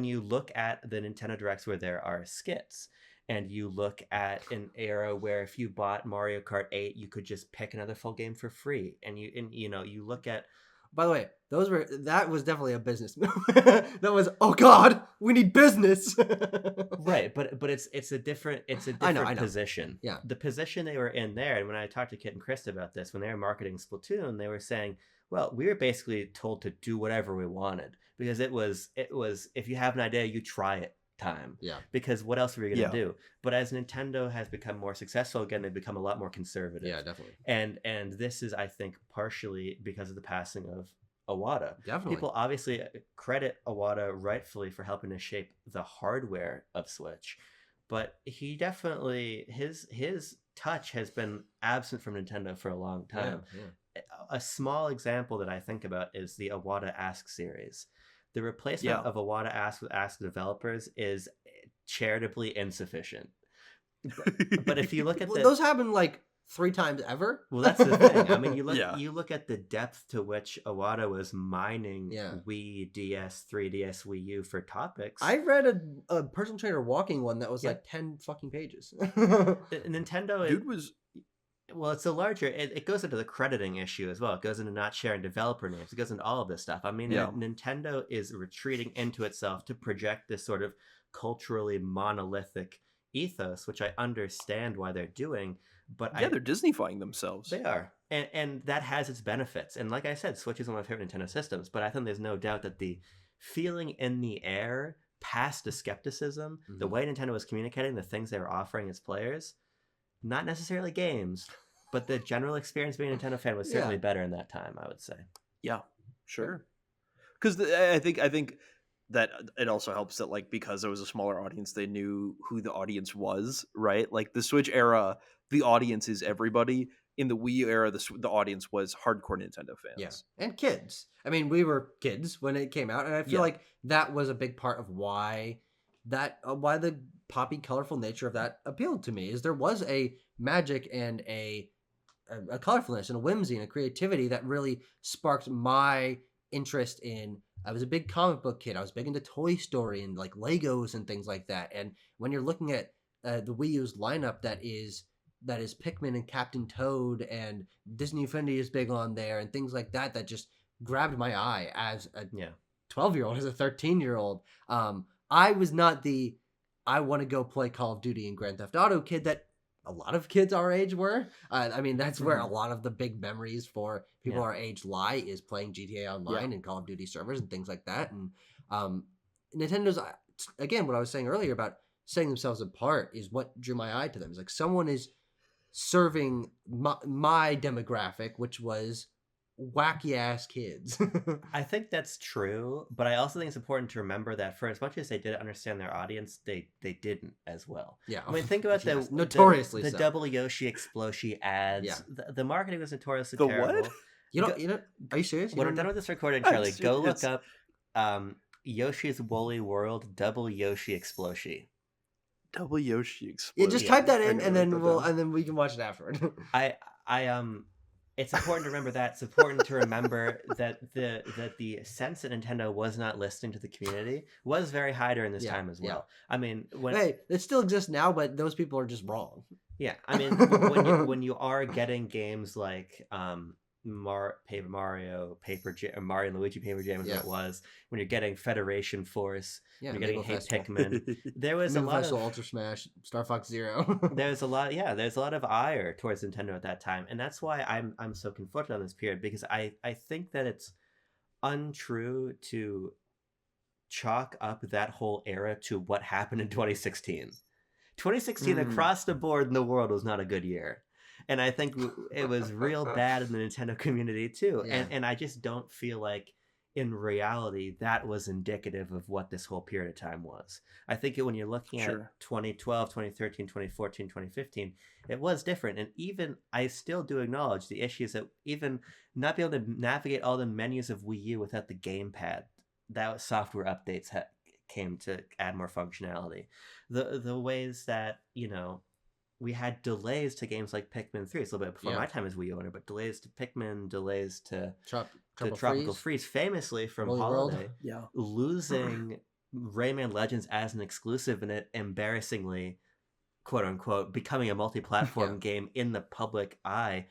you look at the Nintendo Directs where there are skits, and you look at an era where if you bought Mario Kart 8, you could just pick another full game for free, and you look at. By the way, that was definitely a business move. That was, oh God, we need business. Right, but it's a different I know. position. Yeah, the position they were in there, and when I talked to Kit and Chris about this, when they were marketing Splatoon, they were saying, well, we were basically told to do whatever we wanted, because it was if you have an idea, you try it time. Yeah. Because what else were you gonna do? But as Nintendo has become more successful, again, they've become a lot more conservative. Yeah, definitely. And this is, I think, partially because of the passing of Iwata. Definitely. People obviously credit Iwata rightfully for helping to shape the hardware of Switch, but he definitely his touch has been absent from Nintendo for a long time. Yeah. A small example that I think about is the Iwata Ask series. The replacement of Iwata Ask developers is charitably insufficient. But if you look at those happen like 3 times ever. Well, that's the thing. I mean, you look at the depth to which Iwata was mining Wii, DS, 3DS, Wii U for topics. I read a personal trainer walking one that was like 10 fucking pages. Nintendo Dude was. Well, it's a larger. It goes into the crediting issue as well. It goes into not sharing developer names. It goes into all of this stuff. I mean, Nintendo is retreating into itself to project this sort of culturally monolithic ethos, which I understand why they're doing. But they're Disneyfying themselves. They are, and that has its benefits. And like I said, Switch is one of my favorite Nintendo systems. But I think there's no doubt that the feeling in the air, past the skepticism, the way Nintendo was communicating, the things they were offering its players. Not necessarily games, but the general experience being a Nintendo fan was certainly better in that time, I would say. Yeah, sure. Because I think that it also helps that like because it was a smaller audience, they knew who the audience was, right? Like the Switch era, the audience is everybody. In the Wii U era, the audience was hardcore Nintendo Yeah, fans. and kids. I mean, we were kids when it came out, and I feel like that was a big part of why the poppy, colorful nature of that appealed to me. Is there was a magic and a colorfulness and a whimsy and a creativity that really sparked my interest in. I was a big comic book kid. I was big into Toy Story and like Legos and things like that. And when you're looking at the Wii U's lineup, that is Pikmin and Captain Toad, and Disney Infinity is big on there, and things like that that just grabbed my eye as a 12-year-old, as a 13-year-old. I was not the I want to go play Call of Duty and Grand Theft Auto kid that a lot of kids our age were. I mean, that's where a lot of the big memories for people our age lie, is playing GTA Online and Call of Duty servers and things like that. And Nintendo's, again, what I was saying earlier about setting themselves apart is what drew my eye to them. It's like someone is serving my demographic, which was wacky ass kids. I think that's true, but I also think it's important to remember that for as much as they did understand their audience, they didn't as well. Yeah, I mean, think about notoriously the so. Double Yoshi Exploshi ads. Yeah. The marketing was notoriously The terrible. what? You know, are you serious? When we're done with this recording, Charlie, go look serious. up Yoshi's Woolly World Double Yoshi Exploshi. Double Yoshi Explosion. Yeah, just type that in, and then we can watch it afterward. It's important to remember that. It's important to remember that the sense that Nintendo was not listening to the community was very high during this time as well. I mean, it still exists now, but those people are just wrong. Yeah, I mean, when you are getting games like Mario and Luigi Paper Jam, as it was, when you're getting Federation Force, when you're getting Hey Pikmin, there was a lot of Ultra Smash, Star Fox Zero. there's a lot of ire towards Nintendo at that time, and that's why I'm so conflicted on this period, because I think that it's untrue to chalk up that whole era to what happened in 2016. 2016 across the board in the world was not a good year. And I think it was real bad in the Nintendo community too. Yeah. And I just don't feel like in reality that was indicative of what this whole period of time was. I think when you're looking at 2012, 2013, 2014, 2015, it was different. And even I still do acknowledge the issues that even not be able to navigate all the menus of Wii U without the gamepad, that software updates came to add more functionality. The ways that, we had delays to games like Pikmin 3. It's a little bit before my time as Wii owner, but delays to Pikmin, delays to Tropical Freeze, famously from Holiday, losing Rayman Legends as an exclusive and it embarrassingly, quote unquote, becoming a multi-platform game in the public eye.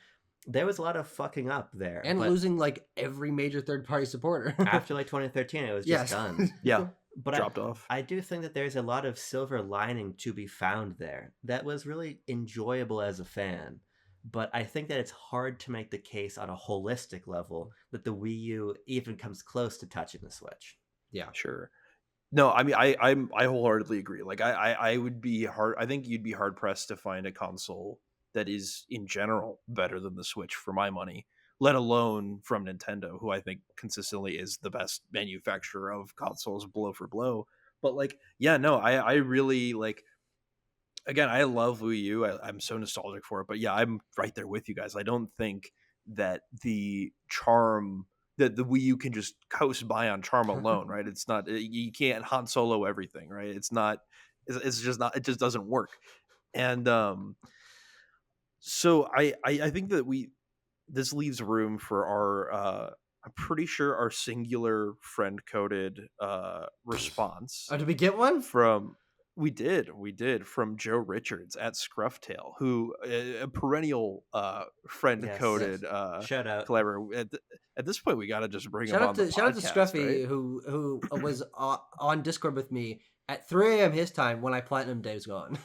There was a lot of fucking up there. And losing like every major third-party supporter. After like 2013, it was just done. Yeah. But dropped off. I do think that there's a lot of silver lining to be found there that was really enjoyable as a fan. But I think that it's hard to make the case on a holistic level that the Wii U even comes close to touching the Switch. Yeah, sure. No, I mean, I wholeheartedly agree. Like, I would be hard. I think you'd be hard pressed to find a console that is in general better than the Switch for my money, let alone from Nintendo, who I think consistently is the best manufacturer of consoles blow for blow. But like, yeah, no, I really like, again, I love Wii U. I'm so nostalgic for it, but yeah, I'm right there with you guys. I don't think that the charm that the Wii U can just coast by on charm alone, right? It's not, you can't Han Solo everything, right? It's just not, it just doesn't work. And so I think that this leaves room for our I'm pretty sure our singular friend coded response. Oh, did we get one from? We did from Joe Richards at Scrufftail, who a perennial friend coded shout out collaborator. At this point, we got to just bring him on. Shout out to Scruffy, right? who was on Discord with me at 3 a.m. his time when I Platinum Dave's gone.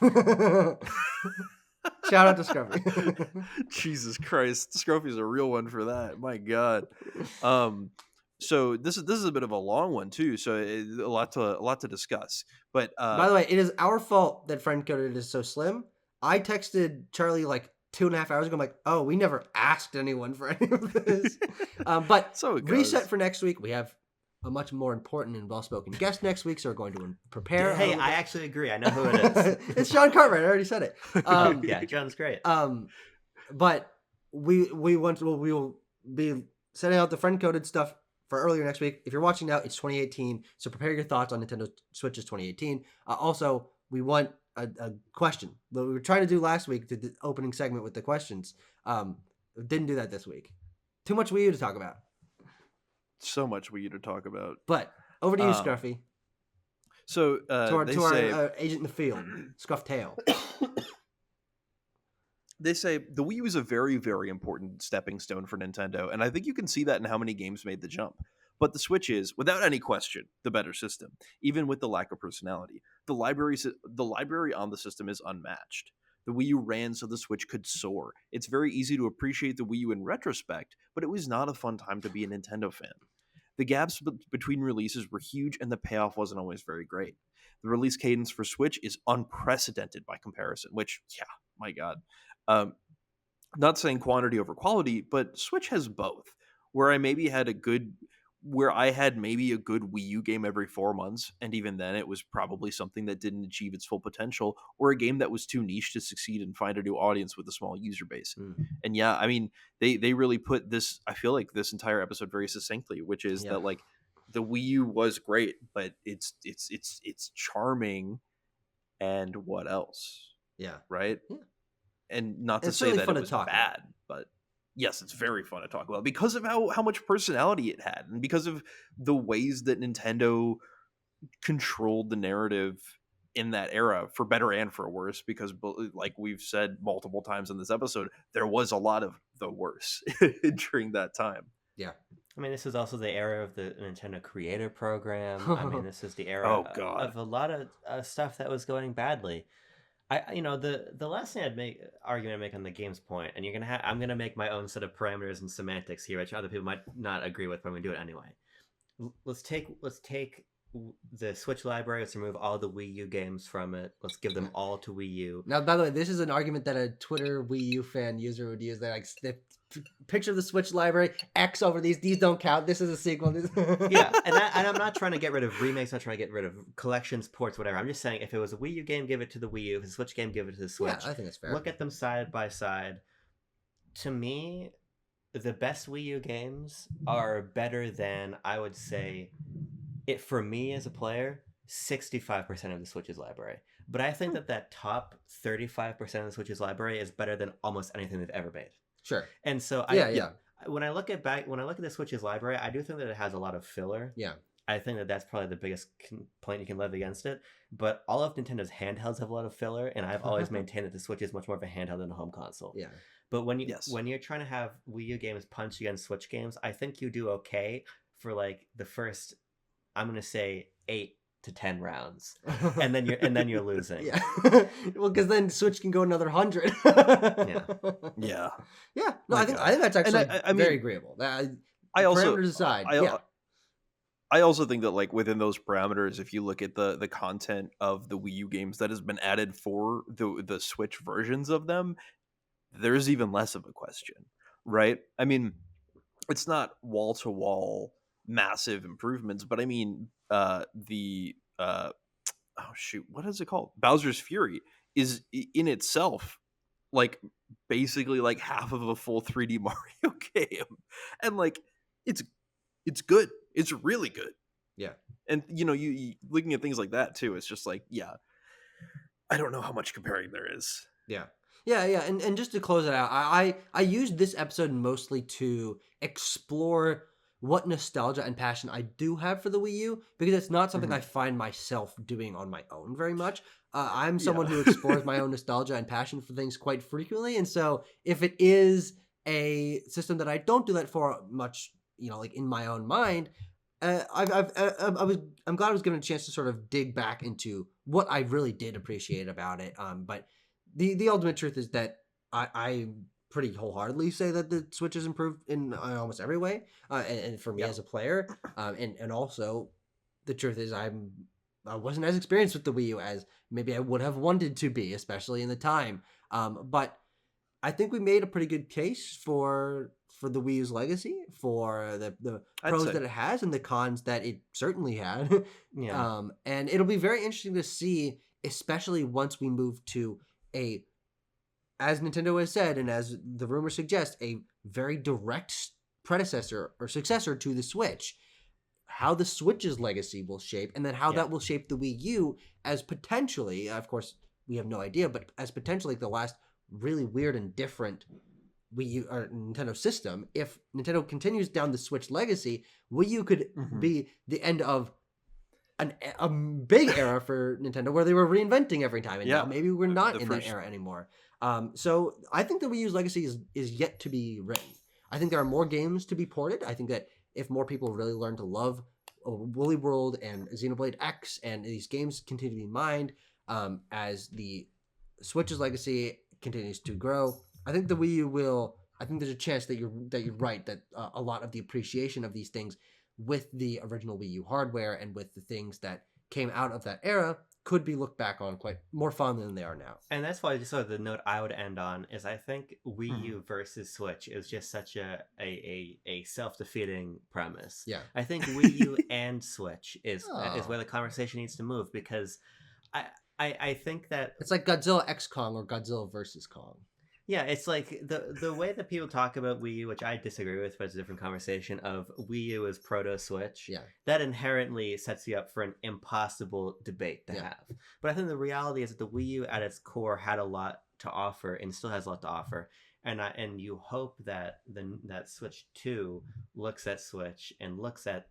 Shout out to Scruffy. Jesus Christ, Scruffy's a real one for that. My God. So this is a bit of a long one too. So a lot to discuss. But by the way, it is our fault that friend coded is so slim. I texted Charlie like 2.5 hours ago. I'm like, oh, we never asked anyone for any of this. But So it reset goes. for next week. We have a much more important and well-spoken guest next week, so we're going to prepare. Hey, I actually agree. I know who it is. It's Sean Cartwright. I already said it. Yeah, John's great. But we will be setting out the friend-coded stuff for earlier next week. If you're watching now, it's 2018, so prepare your thoughts on Nintendo Switch's 2018. Also, we want a question that we were trying to do last week, the opening segment with the questions. Didn't do that this week. Too much Wii U to talk about. So much Wii U to talk about. But over to you, Scruffy. So To our agent in the field, Scruff Tail. They say the Wii U is a very, very important stepping stone for Nintendo, and I think you can see that in how many games made the jump. But the Switch is, without any question, the better system, even with the lack of personality. The library on the system is unmatched. The Wii U ran so the Switch could soar. It's very easy to appreciate the Wii U in retrospect, but it was not a fun time to be a Nintendo fan. The gaps between releases were huge, and the payoff wasn't always very great. The release cadence for Switch is unprecedented by comparison, which, yeah, my God. Not saying quantity over quality, but Switch has both. Where I had maybe a good Wii U game every 4 months, and even then it was probably something that didn't achieve its full potential, or a game that was too niche to succeed and find a new audience with a small user base. And yeah, I mean, they really put this, I feel like, this entire episode very succinctly, which is that, like, the Wii U was great, but it's charming, and what else? Yeah. Right? Yeah. And not to It's say really that fun it to was talk bad, about. but yes, it's very fun to talk about because of how much personality it had, and because of the ways that Nintendo controlled the narrative in that era, for better and for worse, because, like we've said multiple times in this episode, there was a lot of the worse during that time. Yeah. I mean, this is also the era of the Nintendo Creator Program. I mean, this is the era of a lot of stuff that was going badly. The last thing I'd make on the games point, and I'm gonna make my own set of parameters and semantics here, which other people might not agree with, but I'm gonna do it anyway. Let's take the Switch library. Let's remove all the Wii U games from it. Let's give them all to Wii U. Now, by the way, this is an argument that a Twitter Wii U fan user would use. They're like, picture of the Switch library, X over these don't count. This is a sequel. Yeah, and I'm not trying to get rid of remakes. I'm not trying to get rid of collections, ports, whatever. I'm just saying, if it was a Wii U game, give it to the Wii U. If it's a Switch game, give it to the Switch. Yeah, I think that's fair. Look at them side by side. To me, the best Wii U games are better than, I would say, it for me as a player, 65% of the Switch's library. But I think that top 35% of the Switch's library is better than almost anything they've ever made. Sure. And so when I look at the Switch's library, I do think that it has a lot of filler. Yeah. I think that's probably the biggest complaint you can levy against it. But all of Nintendo's handhelds have a lot of filler, and I've always maintained that the Switch is much more of a handheld than a home console. Yeah. But when you're trying to have Wii U games punch against Switch games, I think you do okay for like the first, I'm gonna say 8 to 10 rounds, and then you're losing. Yeah. Well, because then Switch can go another 100. Yeah. No, I think that's actually very agreeable. I also parameters aside, I also think that, like, within those parameters, if you look at the content of the Wii U games that has been added for the Switch versions of them, there's even less of a question, right? I mean, it's not wall to wall massive improvements, but I mean, what is it called? Bowser's Fury is in itself like basically like half of a full 3D Mario game, and like it's good. It's really good. Yeah. And you looking at things like that too, it's just like, yeah, I don't know how much comparing there is. Yeah. And just to close it out, I used this episode mostly to explore what nostalgia and passion I do have for the Wii U, because it's not something I find myself doing on my own very much. I'm someone who explores my own nostalgia and passion for things quite frequently, and so if it is a system that I don't do that for much, like in my own mind, I'm glad I was given a chance to sort of dig back into what I really did appreciate about it. But the ultimate truth is that I pretty wholeheartedly say that the Switch has improved in almost every way, and for me as a player, and also the truth is I wasn't as experienced with the Wii U as maybe I would have wanted to be, especially in the time. But I think we made a pretty good case for the Wii U's legacy, for the I'd pros say. that it has and the cons that it certainly had. Yeah. And it'll be very interesting to see, especially once we move to a, as Nintendo has said, and as the rumors suggest, a very direct predecessor or successor to the Switch, how the Switch's legacy will shape, and then how Yeah. that will shape the Wii U as potentially, of course, we have no idea, but as potentially the last really weird and different Wii U or Nintendo system. If Nintendo continues down the Switch legacy, Wii U could be the end of a big era for Nintendo where they were reinventing every time, and Yeah. now maybe we're not The in first- that era anymore. So I think the Wii U's legacy is yet to be written. I think there are more games to be ported. I think that if more people really learn to love Woolly World and Xenoblade X, and these games continue to be mined as the Switch's legacy continues to grow, I think the Wii U will. I think there's a chance that you're right, that a lot of the appreciation of these things with the original Wii U hardware and with the things that came out of that era could be looked back on quite more fondly than they are now. And that's why just sort of the note I would end on is I think Wii Mhm. U versus Switch is just such a self-defeating premise. Yeah. I think Wii U and Switch is Oh. where the conversation needs to move, because I think that It's like Godzilla X Kong or Godzilla versus Kong. yeah, it's like the way that people talk about Wii U, which I disagree with, but it's a different conversation, of Wii U as proto Switch. Yeah. That inherently sets you up for an impossible debate to Yeah. have. But I think the reality is that the Wii U at its core had a lot to offer and still has a lot to offer. And you hope that that Switch 2 looks at Switch and looks at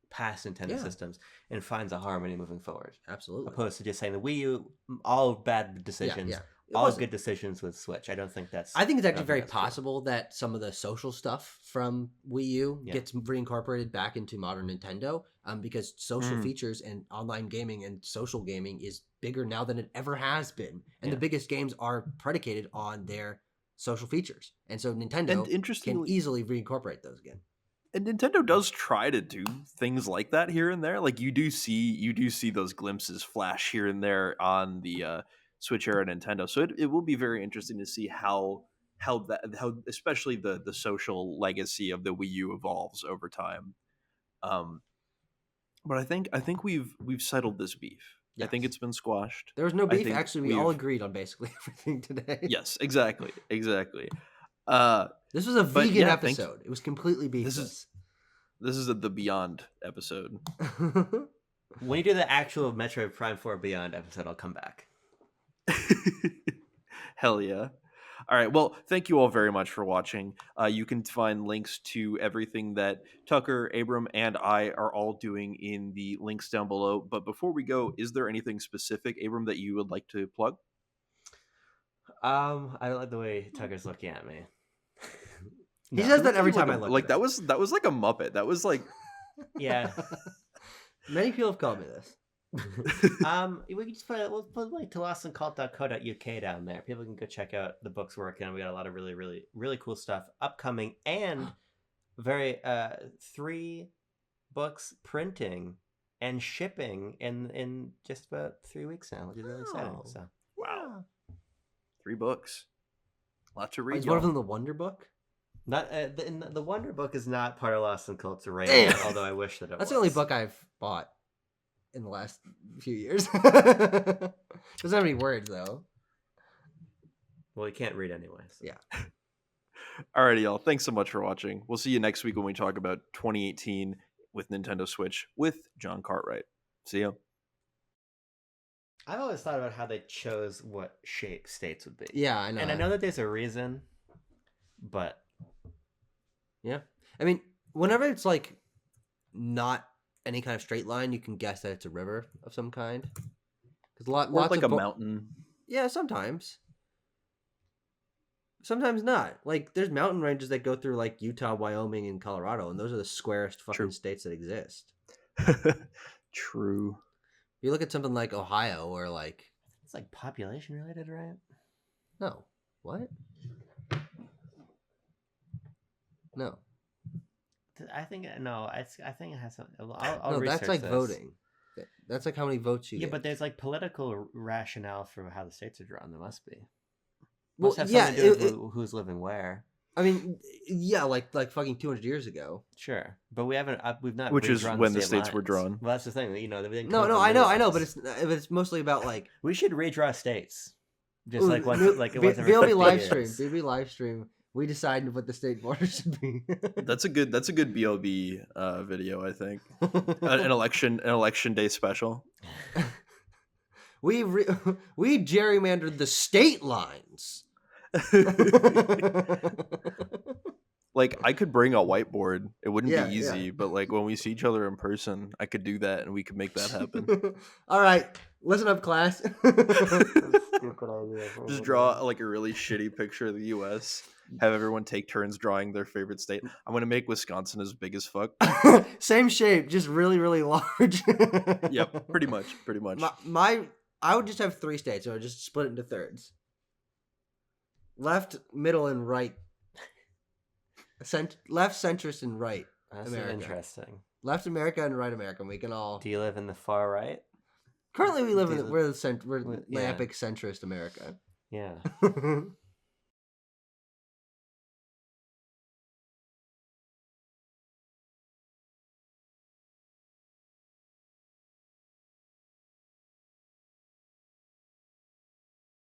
past Nintendo Yeah. systems and finds a harmony moving forward. Absolutely. Opposed to just saying the Wii U, all bad decisions, Yeah. It all wasn't. good decisions with Switch. I don't think that's. I think it's I actually don't very think that's true. possible that some of the social stuff from Wii U Yeah. gets reincorporated back into modern Nintendo, because social features and online gaming and social gaming is bigger now than it ever has been, and the Yeah. biggest games are predicated on their social features, and so Nintendo And can interestingly, easily reincorporate those again. and Nintendo does try to do things like that here and there. Like you do see those glimpses flash here and there on the Switch era Nintendo. So it will be very interesting to see how especially the social legacy of the Wii U evolves over time. But I think we've settled this beef. I think Yes. it's been squashed. There was no I beef. think Actually, we all we've- agreed on basically everything today. Yes, exactly. This was a But vegan yeah, thank- episode. It was completely This beefless. This is the Beyond episode. When you do the actual Metroid Prime 4 Beyond episode, I'll come back. Hell yeah. All right. Well, thank you all very much for watching. You can find links to everything that Tucker, Abram, and I are all doing in the links down below. But before we go, is there anything specific, Abram, that you would like to plug? I don't like the way Tucker's looking at me. He No. says that every time I look. Like at that him. was like a Muppet. That was like Yeah. Many people have called me this. We can just we'll put a link to lostandcult.co.uk down there. People can go check out the books we're working on. We got a lot of really, really, really cool stuff upcoming, and very 3 books printing and shipping in just about 3 weeks now, which is really exciting. Oh. So wow. 3 books. Lot to read. Is one of y'all. them the Wonder Book? not the Wonder Book is not part of Lost and Cult's array, Damn. although I wish that it was. That's the only book I've bought in the last few years. Doesn't have any words though. Well, you can't read anyway. So. Yeah. Alrighty, y'all. Thanks so much for watching. We'll see you next week when we talk about 2018 with Nintendo Switch with John Cartwright. See ya. I've always thought about how they chose what shape states would be. Yeah, I know. And I know that there's a reason, but Yeah. I mean, whenever it's like not any kind of straight line, you can guess that it's a river of some kind. Because Or lots like of a mountain. Yeah, sometimes. Sometimes not. Like, there's mountain ranges that go through like Utah, Wyoming, and Colorado, and those are the squarest fucking True. states that exist. True. You look at something like Ohio, or like it's like population related, right? no, what? No, I think no. I think it has some. I'll no, research that's like this. voting. That's like how many votes you Yeah, get. but there's like political rationale for how the states are drawn. There must be. Must Well, have yeah, something to do with who's living where. I mean, yeah, like fucking 200 years ago. Sure, but we've not Which is redrawn when the state states were lines. drawn. Well, that's the thing. You know, they didn't No, come no, from I middle know, but states. it's mostly about like We should redraw states, just ooh, like once, no, like once every BLB 50 live years. stream. BLB live stream. We decided what the state border should be. That's a good BLB video, I think. An election day special. we gerrymandered the state lines. Like, I could bring a whiteboard. It wouldn't Yeah, be easy, yeah. but like when we see each other in person, I could do that and we could make that happen. All right, listen up, class. Just draw like a really shitty picture of the U.S. Have everyone take turns drawing their favorite state. I'm gonna make Wisconsin as big as fuck. Same shape, just really, really large. Yep, pretty much. I would just have 3 states. I would just split it into thirds: left, middle, and right. Left, centrist, and right. That's America. interesting. Left America and right America. We can all. Do you live in the far right? Currently, we live Do in you the, live- we're the yeah. epic centrist America. Yeah.